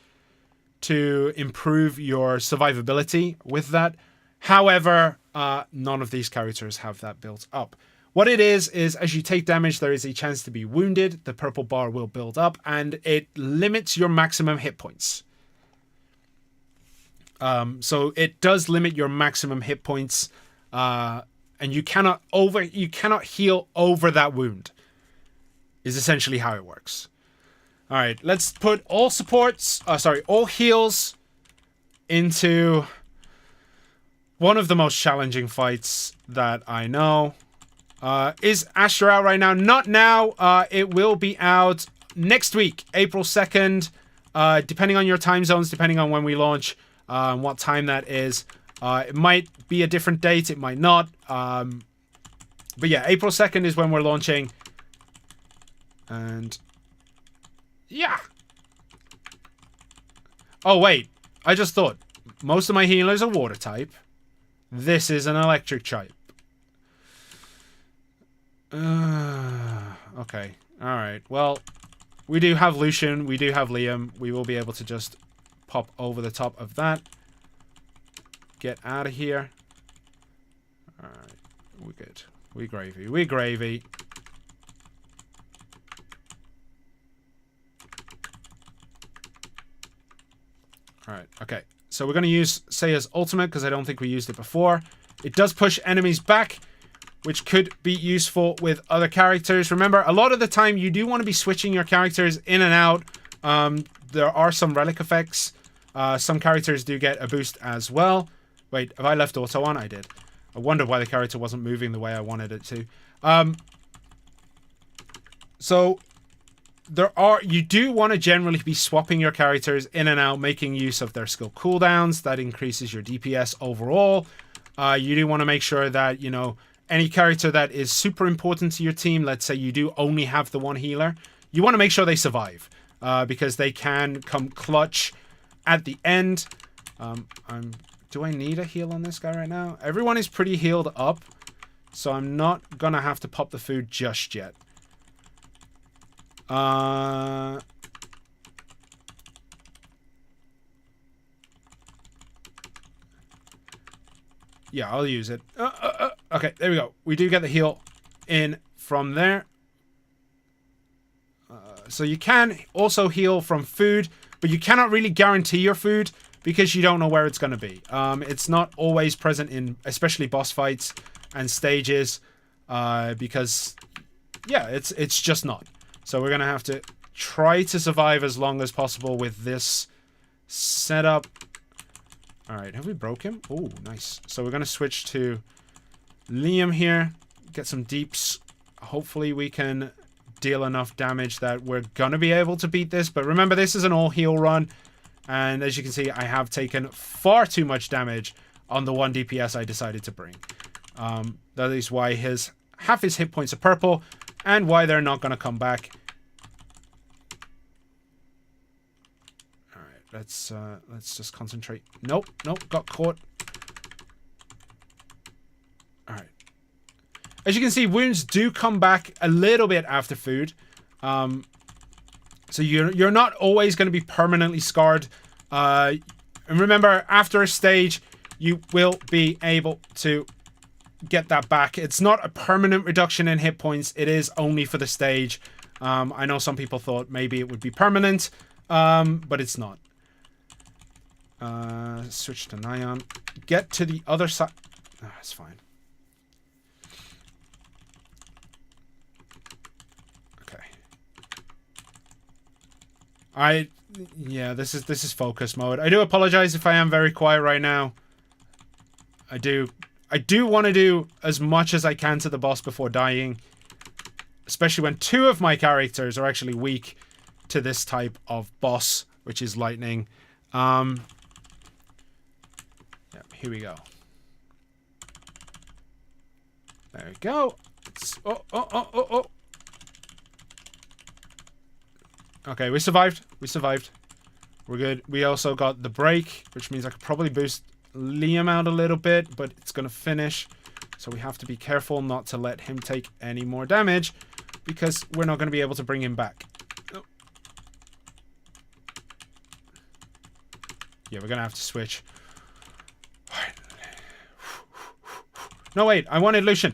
to improve your survivability with that. However, none of these characters have that built up. What it is as you take damage, there is a chance to be wounded. The purple bar will build up, and it limits your maximum hit points. So it does limit your maximum hit points, and you cannot heal over that wound. Is essentially how it works. All right, let's put all all heals into one of the most challenging fights that I know. Is Astra out right now? Not now. It will be out next week, April 2nd, depending on your time zones, depending on when we launch, what time that is. It might be a different date, it might not. But yeah, April 2nd is when we're launching. And yeah. Oh, wait. I just thought. Most of my healers are water type. This is an electric type. Okay. Alright. Well, we do have Lucian. We do have Liam. We will be able to just pop over the top of that. Get out of here. Alright. We're good. We gravy. We gravy. Alright, okay. So we're going to use Seiya's ultimate because I don't think we used it before. It does push enemies back, which could be useful with other characters. Remember, a lot of the time you do want to be switching your characters in and out. There are some relic effects. Some characters do get a boost as well. Wait, have I left auto on? I did. I wonder why the character wasn't moving the way I wanted it to. So you do want to generally be swapping your characters in and out, making use of their skill cooldowns. That increases your DPS overall. You do want to make sure that, you know, any character that is super important to your team, let's say you do only have the one healer, you want to make sure they survive, because they can come clutch at the end. Do I need a heal on this guy right now? Everyone is pretty healed up, so I'm not gonna have to pop the food just yet. Yeah, I'll use it. Okay, there we go. We do get the heal in from there. So you can also heal from food, but you cannot really guarantee your food because you don't know where it's going to be. It's not always present in, especially boss fights and stages, because, yeah, it's just not. So we're going to have to try to survive as long as possible with this setup. Alright, have we broke him? Oh, nice. So we're going to switch to Liam here. Get some deeps. Hopefully we can deal enough damage that we're going to be able to beat this. But remember, this is an all-heal run. And as you can see, I have taken far too much damage on the 1 DPS I decided to bring. That is why half his hit points are purple. And why they're not going to come back. Let's just concentrate. Nope, got caught. Alright. As you can see, wounds do come back a little bit after food. So you're not always going to be permanently scarred. And remember, after a stage, you will be able to get that back. It's not a permanent reduction in hit points. It is only for the stage. I know some people thought maybe it would be permanent, but it's not. Switch to Nyan. Get to the other side. Oh, it's fine. Okay. Yeah, this is focus mode. I do apologize if I am very quiet right now. I do want to do as much as I can to the boss before dying. Especially when 2 of my characters are actually weak to this type of boss, which is lightning. here we go. There we go. Oh. Okay, we survived. We're good. We also got the break, which means I could probably boost Liam out a little bit, but it's going to finish. So we have to be careful not to let him take any more damage, because we're not going to be able to bring him back. Oh. Yeah, we're going to have to switch. Alright. No, wait. I wanted Lucian.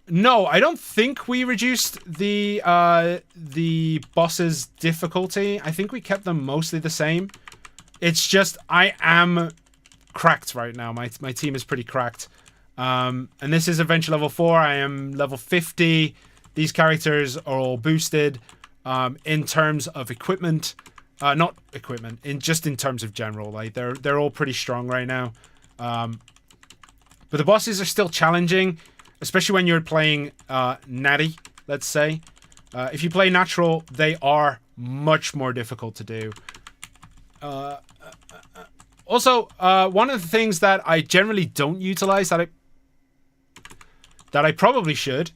No, I don't think we reduced the boss's difficulty. I think we kept them mostly the same. It's just I am cracked right now. My team is pretty cracked. And this is adventure level 4. I am level 50. These characters are all boosted in terms of equipment. Not equipment, in terms of general. Like they're all pretty strong right now. But the bosses are still challenging, especially when you're playing Natty, let's say. If you play natural, they are much more difficult to do. Also, one of the things that I generally don't utilize that I probably should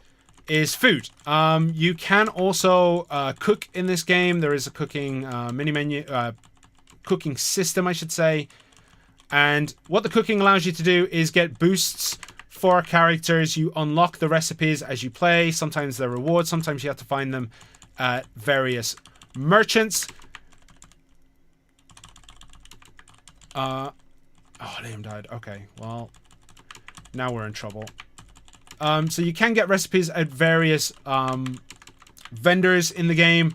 is food. You can also cook in this game. There is a cooking mini menu, cooking system, I should say. And what the cooking allows you to do is get boosts for characters. You unlock the recipes as you play. Sometimes they're rewards. Sometimes you have to find them at various merchants. Oh, Liam died. Okay, well, now we're in trouble. So you can get recipes at various vendors in the game.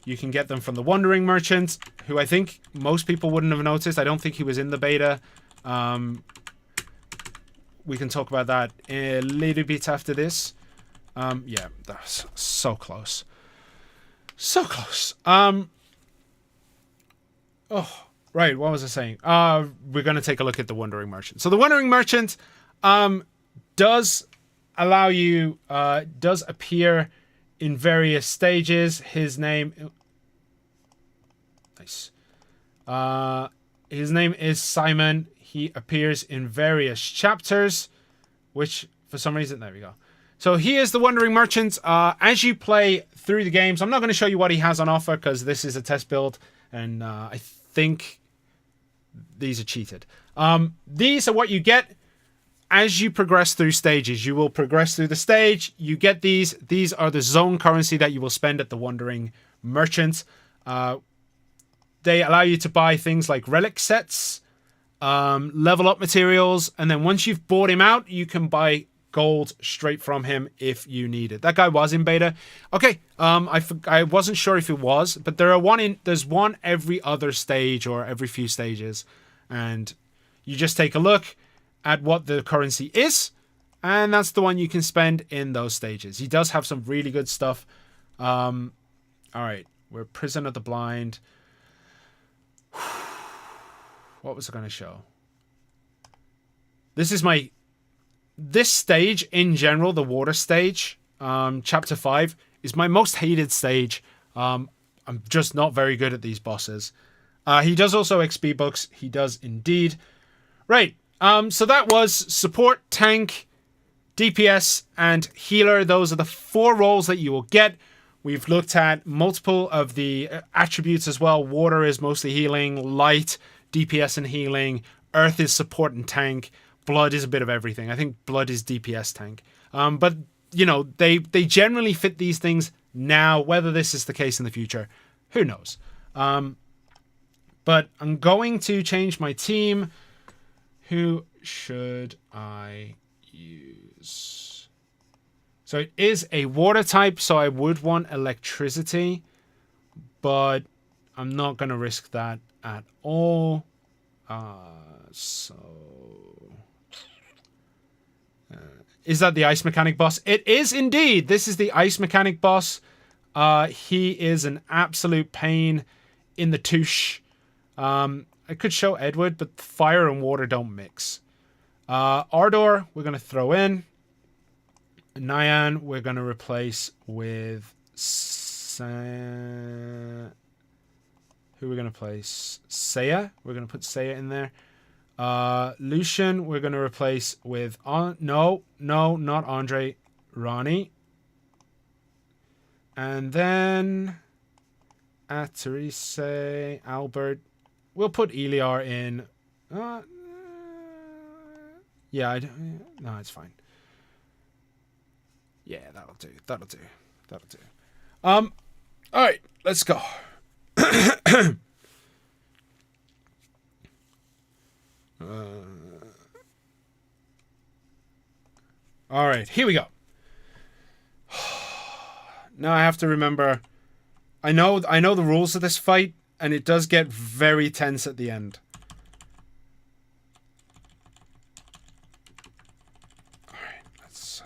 You can get them from the Wandering Merchant, who I think most people wouldn't have noticed. I don't think he was in the beta. We can talk about that a little bit after this. Yeah, that's so close. So close. Oh, right, what was I saying? We're going to take a look at the Wandering Merchant. So the Wandering Merchant does allow you, does appear in various stages. His name... Nice. His name is Simon. He appears in various chapters, which for some reason... There we go. So he is the Wandering Merchant. As you play through the games, I'm not going to show you what he has on offer because this is a test build, and I think these are cheated. These are what you get as you progress through stages. You will progress through the stage. You get these. These are the zone currency that you will spend at the Wandering Merchant. They allow you to buy things like relic sets, level up materials, and then once you've bought him out, you can buy gold straight from him if you need it. That guy was in beta. Okay, I wasn't sure if it was, but there's one every other stage or every few stages, and you just take a look at what the currency is, and that's the one you can spend in those stages. He does have some really good stuff. All right, we're Prison of the Blind. What was I going to show? This stage in general, the water stage, chapter 5, is my most hated stage. I'm just not very good at these bosses. He does also XP books. He does indeed. Right. So that was support, tank, DPS, and healer. Those are the 4 roles that you will get. We've looked at multiple of the attributes as well. Water is mostly healing, light, DPS and healing, earth is support and tank, blood is a bit of everything. I think blood is DPS tank. But, you know, they generally fit these things now. Whether this is the case in the future, who knows? But I'm going to change my team. Who should I use? So it is a water type, so I would want electricity, but I'm not going to risk that at all. Is that the ice mechanic boss? It is indeed. This is the ice mechanic boss. He is an absolute pain in the touche. I could show Edward, but fire and water don't mix. Ardor, we're going to throw in. Nyan, we're going to replace with Who we're going to place? Seiya. We're going to put Seiya in there. Lucian, we're going to replace with... No, not Andre. Ronnie. And then... Therese, Albert. We'll put Eliar in. Yeah, no, it's fine. Yeah, that'll do. All right, let's go. All right, here we go. Now I have to remember. I know the rules of this fight, and it does get very tense at the end. All right, let's.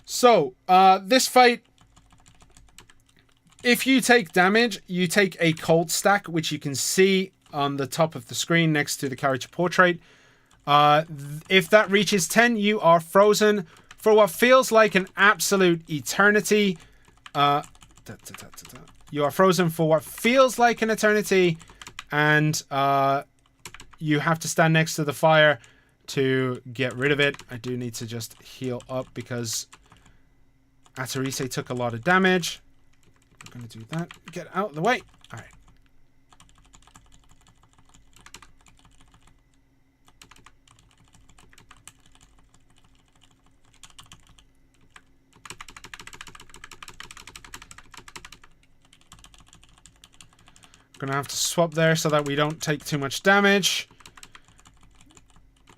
So, this fight, if you take damage, you take a cold stack, which you can see on the top of the screen next to the character portrait. If that reaches 10, you are frozen for what feels like an absolute eternity. You are frozen for what feels like an eternity, and you have to stand next to the fire to get rid of it. I do need to just heal up because Atarise took a lot of damage. I'm going to do that. Get out of the way. All right. Gonna have to swap there so that we don't take too much damage.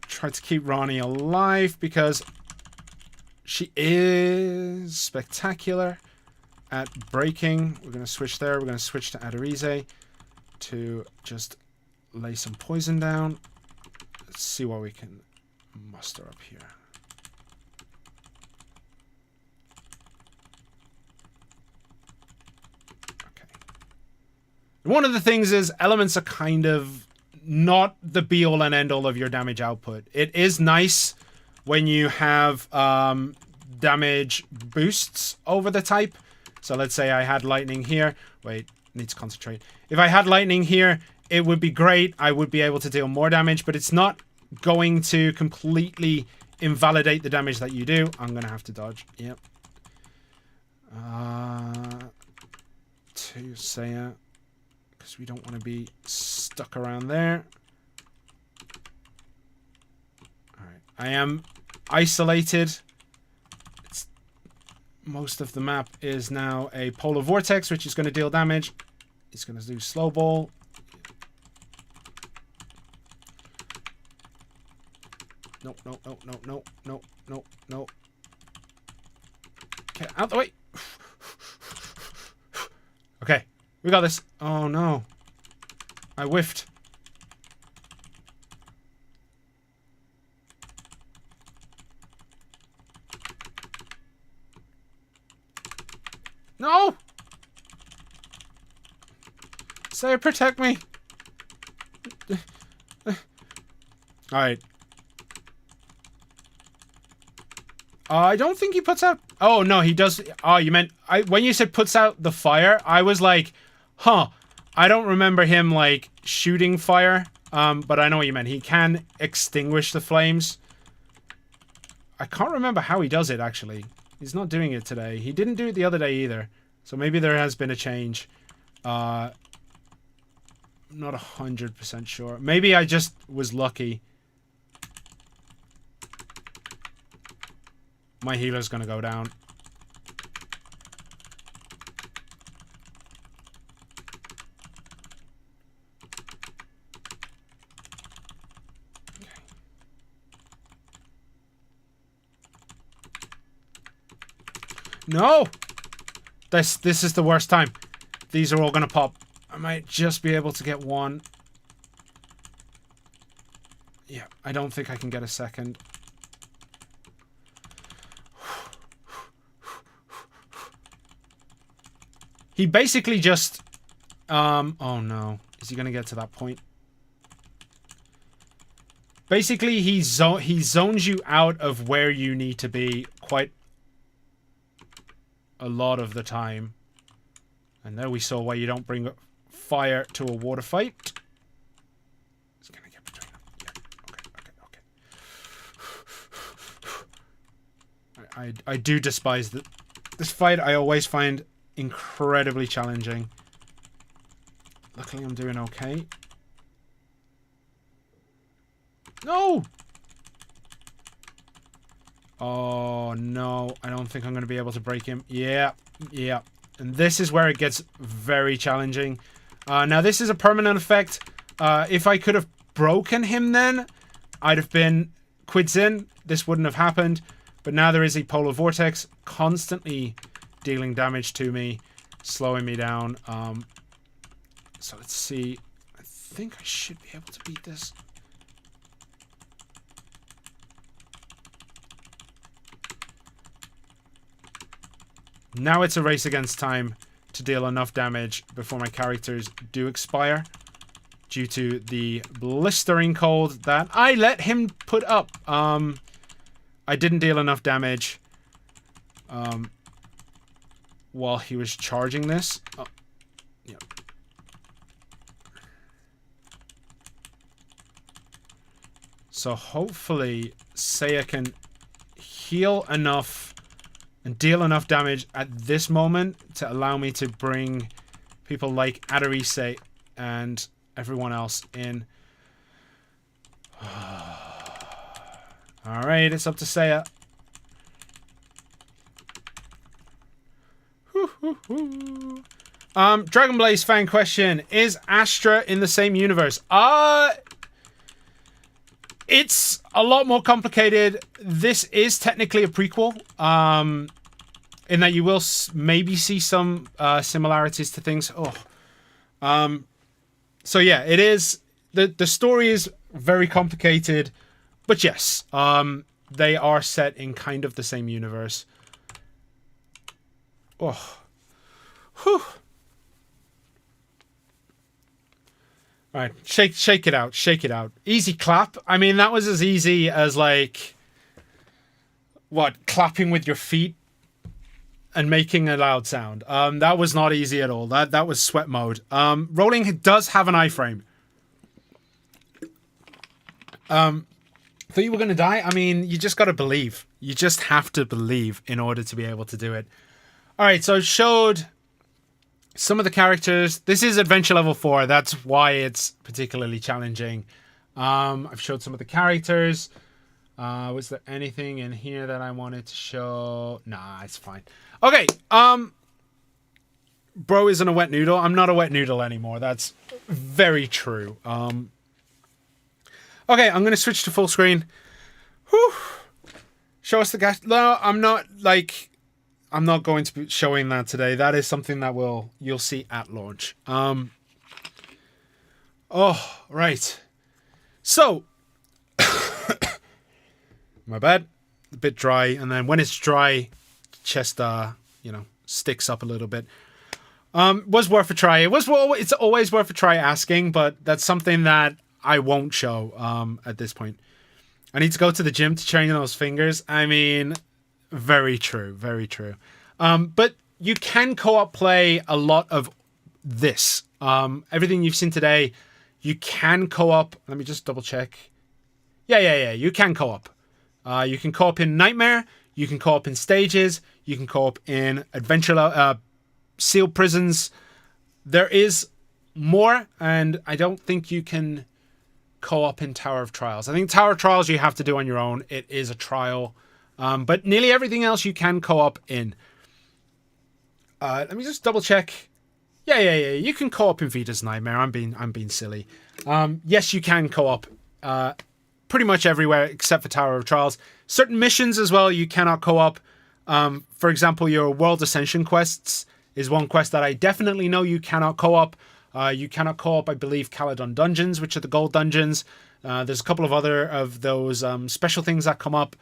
Try to keep Ronnie alive because she is spectacular at breaking. We're gonna switch there. We're gonna switch to Adarize to just lay some poison down. Let's see what we can muster up here. One of the things is elements are kind of not the be-all and end-all of your damage output. It is nice when you have damage boosts over the type. So let's say I had lightning here. Wait, need to concentrate. If I had lightning here, it would be great. I would be able to deal more damage, but it's not going to completely invalidate the damage that you do. I'm going to have to dodge. Yep. To Seiya. We don't want to be stuck around there. Alright. I am isolated. Most of the map is now a polar vortex, which is going to deal damage. He's going to do slow ball. No. Get out the way. Okay. We got this. Oh, no. I whiffed. No! Say, protect me. Alright. I don't think he puts out... Oh, no, he does... Oh, you meant... when you said puts out the fire, I was like... Huh, I don't remember him, like, shooting fire, but I know what you meant. He can extinguish the flames. I can't remember how he does it, actually. He's not doing it today. He didn't do it the other day either, so maybe there has been a change. Not 100% sure. Maybe I just was lucky. My healer's gonna go down. No! This is the worst time. These are all gonna pop. I might just be able to get one. Yeah, I don't think I can get a second. He basically just... oh no. Is he gonna get to that point? Basically, he zones you out of where you need to be quite a lot of the time. And there we saw why you don't bring fire to a water fight. It's gonna get between them. Yeah. Okay. I do despise this fight. I always find incredibly challenging. Luckily, I'm doing okay. No! Oh, no. I don't think I'm going to be able to break him. Yeah. And this is where it gets very challenging. Now, this is a permanent effect. If I could have broken him then, I'd have been quids in. This wouldn't have happened. But now there is a polar vortex constantly dealing damage to me, slowing me down. So let's see. I think I should be able to beat this. Now it's a race against time to deal enough damage before my characters do expire due to the blistering cold that I let him put up. I didn't deal enough damage while he was charging this. Oh, yeah. So hopefully Seiya can heal enough and deal enough damage at this moment to allow me to bring people like Adarise and everyone else in. Alright, it's up to Seiya. Dragon Blaze fan question. Is Astra in the same universe? It's a lot more complicated. This is technically a prequel. In that you will maybe see some similarities to things. So yeah, it is. The story is very complicated. But yes, they are set in kind of the same universe. Oh. Whew. Alright, shake it out, shake it out. Easy clap. I mean, that was as easy as, like, what, clapping with your feet and making a loud sound. That was not easy at all. That was sweat mode. Rolling does have an iframe. Thought you were going to die? I mean, you just got to believe. You just have to believe in order to be able to do it. Alright, so I showed some of the characters. This is Adventure Level 4. That's why it's particularly challenging. I've showed some of the characters. Was there anything in here that I wanted to show? Nah, it's fine. Okay, bro isn't a wet noodle. I'm not a wet noodle anymore. That's very true. Okay, I'm going to switch to full screen. Whew. Show us the guy. No, I'm not going to be showing that today. That is something that you'll see at launch. Oh, right. So, my bad. A bit dry, and then when it's dry, chest, sticks up a little bit. Was worth a try. It's always worth a try asking, but that's something that I won't show at this point. I need to go to the gym to train those fingers. I mean, very true, very true. But you can co-op play a lot of this. Everything you've seen today, you can co-op. Let me just double check. Yeah. You can co-op. You can co-op in Nightmare. You can co-op in Stages. You can co-op in Adventure, Sealed Prisons. There is more, and I don't think you can co-op in Tower of Trials. I think Tower of Trials you have to do on your own. It is a trial. But nearly everything else you can co-op in. Let me just double check. Yeah. You can co-op in Vita's Nightmare. I'm being silly. Yes, you can co-op pretty much everywhere except for Tower of Trials. Certain missions as well you cannot co-op. For example, your World Ascension quests is one quest that I definitely know you cannot co-op. You cannot co-op, I believe, Caledon Dungeons, which are the gold dungeons. There's a couple of other of those special things that come up.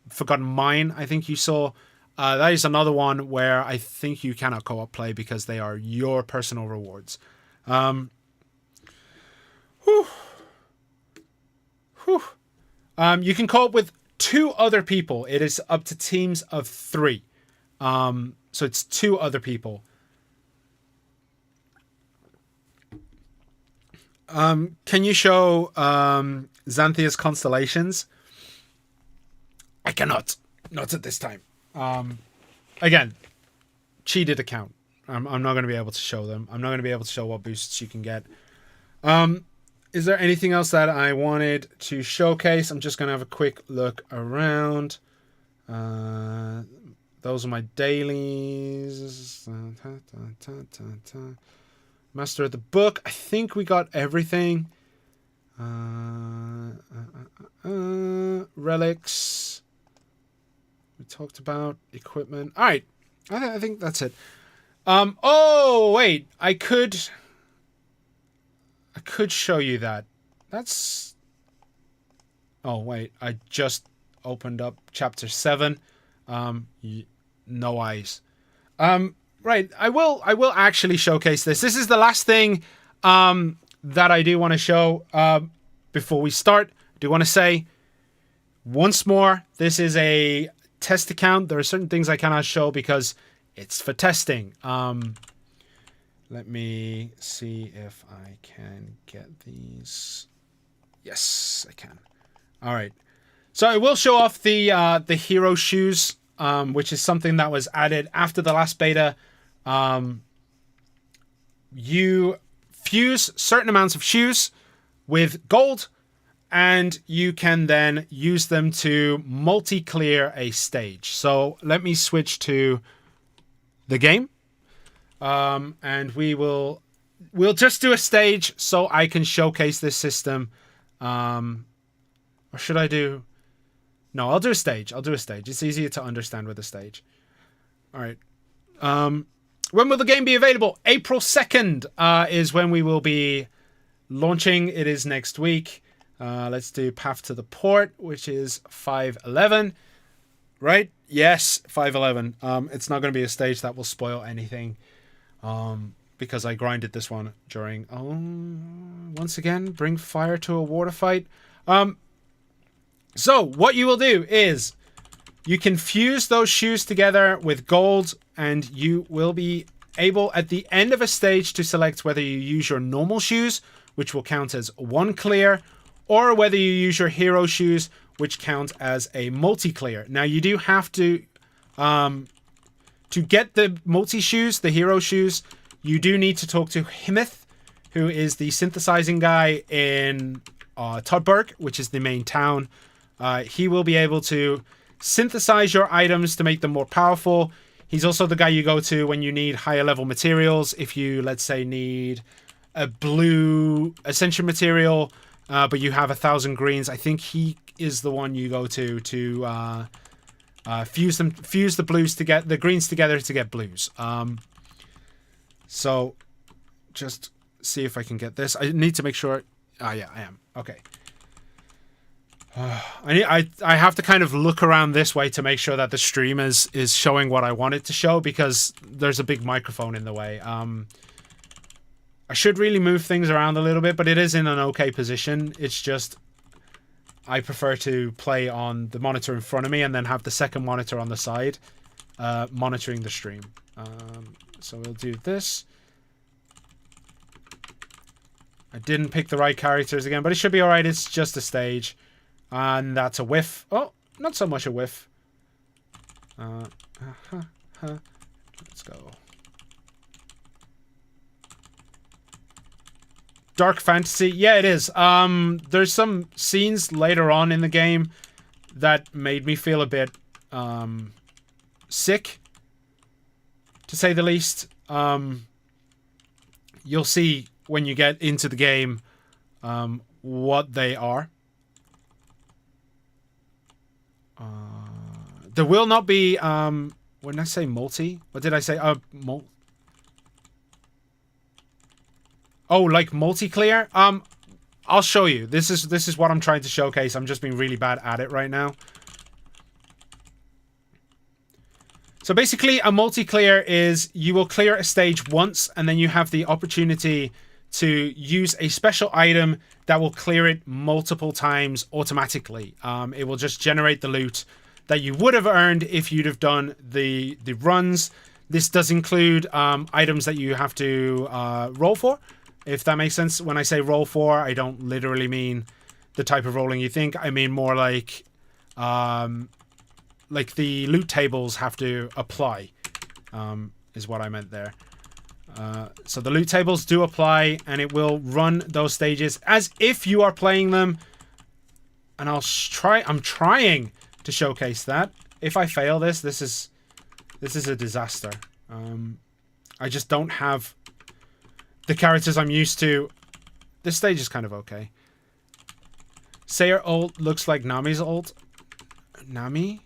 Forgotten Mine, I think you saw. That is another one where I think you cannot co-op play because they are your personal rewards. You can co-op with 2 other people. It is up to teams of 3. So it's 2 other people. Can you show Xanthia's constellations? I cannot. Not at this time. Again, cheated account. I'm not going to be able to show them. I'm not going to be able to show what boosts you can get. Is there anything else that I wanted to showcase? I'm just going to have a quick look around. Those are my dailies. Master of the book. I think we got everything. Relics. We talked about equipment. All right. I think that's it. Oh, wait. I could show you that. That's... Oh, wait. I just opened up chapter 7. No eyes. Right. I will actually showcase this. This is the last thing that I do want to show before we start. I do want to say once more, this is a test account. There are certain things I cannot show because it's for testing. Let me see if I can get these. Yes, I can. All right. So I will show off the hero shoes, which is something that was added after the last beta. You fuse certain amounts of shoes with gold, and you can then use them to multi-clear a stage. So let me switch to the game. And we'll just do a stage so I can showcase this system. Or should I do... No, I'll do a stage. It's easier to understand with a stage. All right. When will the game be available? April 2nd is when we will be launching. It is next week. Let's do Path to the Port, which is 5.11. Right? Yes, 5.11. It's not going to be a stage that will spoil anything. Because I grinded this one during... once again, bring fire to a water fight. So, what you will do is you can fuse those shoes together with gold, and you will be able, at the end of a stage, to select whether you use your normal shoes, which will count as 1 clear, or whether you use your hero shoes, which count as a multi-clear. Now, you do have to get the multi-shoes, the hero shoes, you do need to talk to Himith, who is the synthesizing guy in Todberg, which is the main town. He will be able to synthesize your items to make them more powerful. He's also the guy you go to when you need higher level materials. If you, let's say, need a blue Ascension material, but you have 1,000 greens, I think he is the one you go to fuse the blues to get the greens together to get blues. So just see if I can get this. I need to make sure. Yeah, I am. Okay. I have to kind of look around this way to make sure that the stream is showing what I want it to show, because there's a big microphone in the way. I should really move things around a little bit, but it is in an okay position. It's just I prefer to play on the monitor in front of me and then have the second monitor on the side monitoring the stream. So we'll do this. I didn't pick the right characters again, but it should be alright. It's just a stage. And that's a whiff. Oh, not so much a whiff. Let's go. Dark fantasy. Yeah, it is. There's some scenes later on in the game that made me feel a bit sick, to say the least. You'll see when you get into the game what they are. There will not be, when I say multi, what did I say? Oh, like multi-clear? I'll show you. This is what I'm trying to showcase. I'm just being really bad at it right now. So basically, a multi-clear is you will clear a stage once, and then you have the opportunity to use a special item that will clear it multiple times automatically. It will just generate the loot that you would have earned if you'd have done the runs. This does include items that you have to roll for, if that makes sense. When I say roll for, I don't literally mean the type of rolling you think. I mean more like the loot tables have to apply, is what I meant there. So the loot tables do apply, and it will run those stages as if you are playing them. And I'm trying to showcase that. If I fail this is a disaster. I just don't have the characters I'm used to. This stage is kind of okay. Sayer ult looks like Nami's ult. Nami?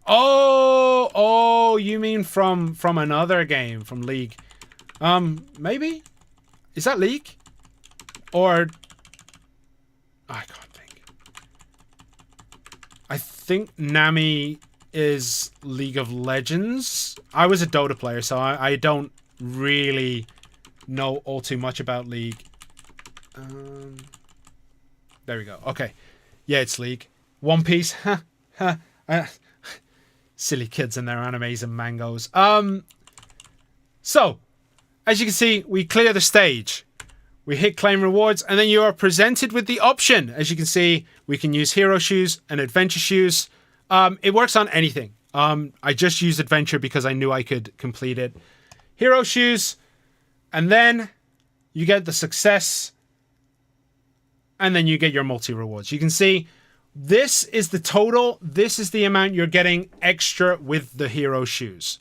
Oh, you mean from another game, from League. Maybe? Is that League? Or I can't think. I think Nami is League of Legends. I was a Dota player, so I don't really know all too much about League. There we go. Okay. Yeah, it's League. One Piece. Silly kids and their animes and mangoes. So, as you can see, we clear the stage. We hit claim rewards, and then you are presented with the option. As you can see, we can use hero shoes and adventure shoes. It works on anything. I just used adventure because I knew I could complete it. Hero shoes, and then you get the success, and then you get your multi-rewards. You can see this is the total. This is the amount you're getting extra with the hero shoes.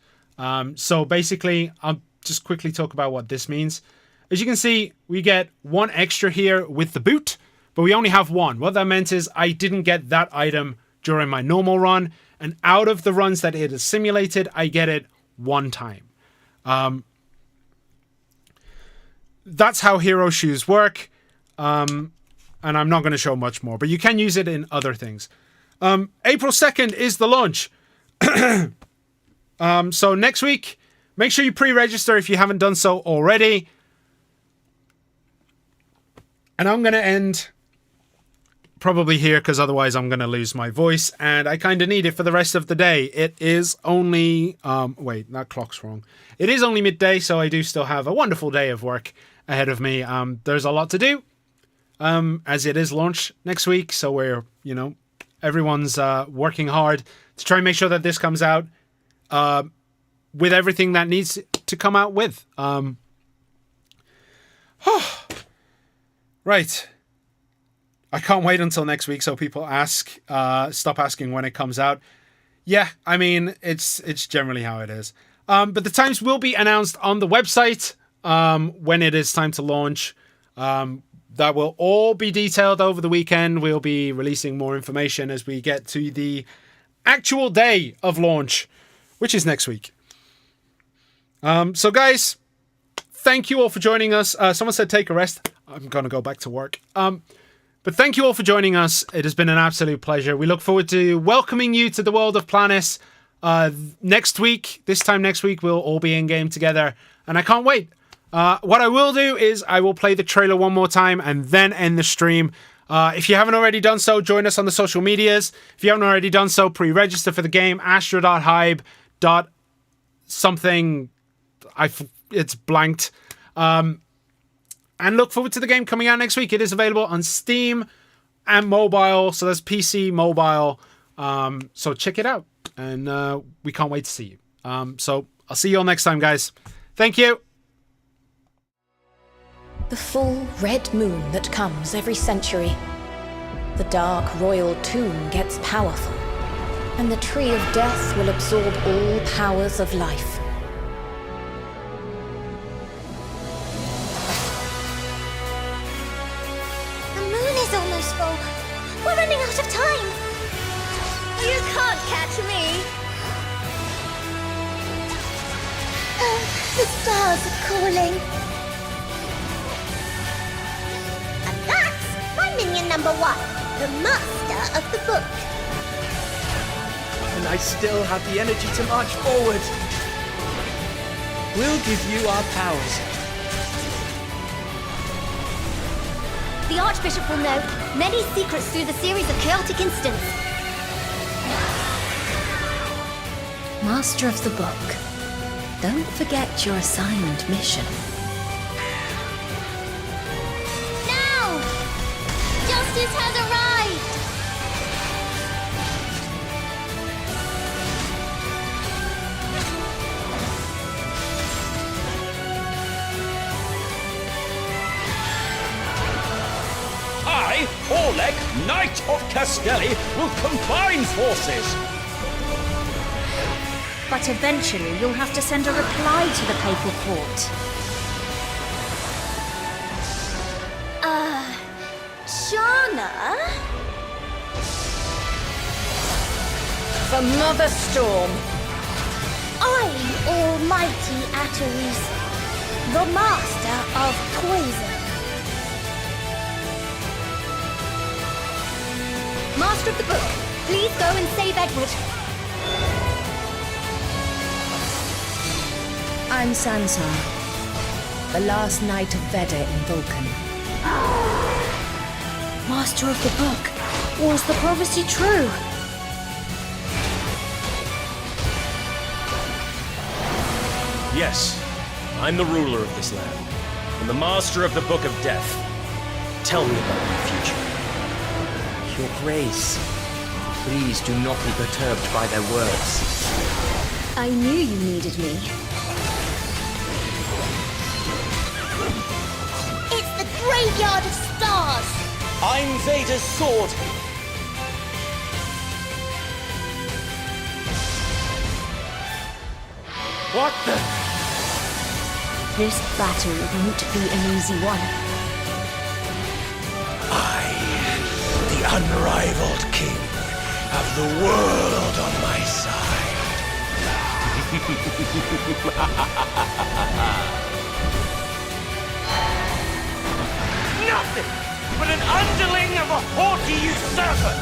So basically, I'll just quickly talk about what this means. As you can see, we get one extra here with the boot, but we only have one. What that meant is I didn't get that item during my normal run, and out of the runs that it has simulated, I get it one time. That's how hero shoes work. And I'm not going to show much more, but you can use it in other things. April 2nd is the launch. So next week, make sure you pre-register if you haven't done so already. And I'm going to end probably here, because otherwise I'm going to lose my voice, and I kind of need it for the rest of the day. It is only... wait, that clock's wrong. It is only midday, so I do still have a wonderful day of work ahead of me. There's a lot to do. As it is launch next week, so we're, everyone's working hard to try and make sure that this comes out with everything that needs to come out with. Right. I can't wait until next week so people stop asking when it comes out. Yeah, I mean, it's generally how it is. But the times will be announced on the website when it is time to launch. That will all be detailed over the weekend. We'll be releasing more information as we get to the actual day of launch, which is next week. So guys, thank you all for joining us. Someone said take a rest. I'm going to go back to work. But thank you all for joining us. It has been an absolute pleasure. We look forward to welcoming you to the world of Planis next week. This time next week, we'll all be in game together, and I can't wait. What I will do is I will play the trailer one more time and then end the stream. If you haven't already done so, join us on the social medias. If you haven't already done so, pre-register for the game, astra.hybe.something. It's blanked. And look forward to the game coming out next week. It is available on Steam and mobile. So there's PC, mobile. So check it out. And we can't wait to see you. So I'll see you all next time, guys. Thank you. The full red moon that comes every century. The dark royal tomb gets powerful, and the tree of death will absorb all powers of life. The moon is almost full. We're running out of time. You can't catch me. The stars are calling. And that's my minion number 1, the master of the book. And I still have the energy to march forward. We'll give you our powers. The Archbishop will know many secrets through the series of chaotic instants. Master of the Book, don't forget your assigned mission. Now! Justice has arrived! I, Oleg, Knight of Castelli, will combine forces. But eventually you'll have to send a reply to the Papal Court. Shana? For Mother Storm. I'm Almighty Atteries, the Master of Poison. Master of the Book, please go and save Edward. I'm Sansar, the last knight of Veda in Vulcan. Master of the Book, was the prophecy true? Yes, I'm the ruler of this land, and the master of the Book of Death. Tell me about my future. Your Grace, please do not be perturbed by their words. I knew you needed me. It's the Graveyard of Stars. I'm Veda's sword. What the? This battle won't be an easy one. I, the unrivaled king, have the world on my side. Nothing but an underling of a haughty usurper!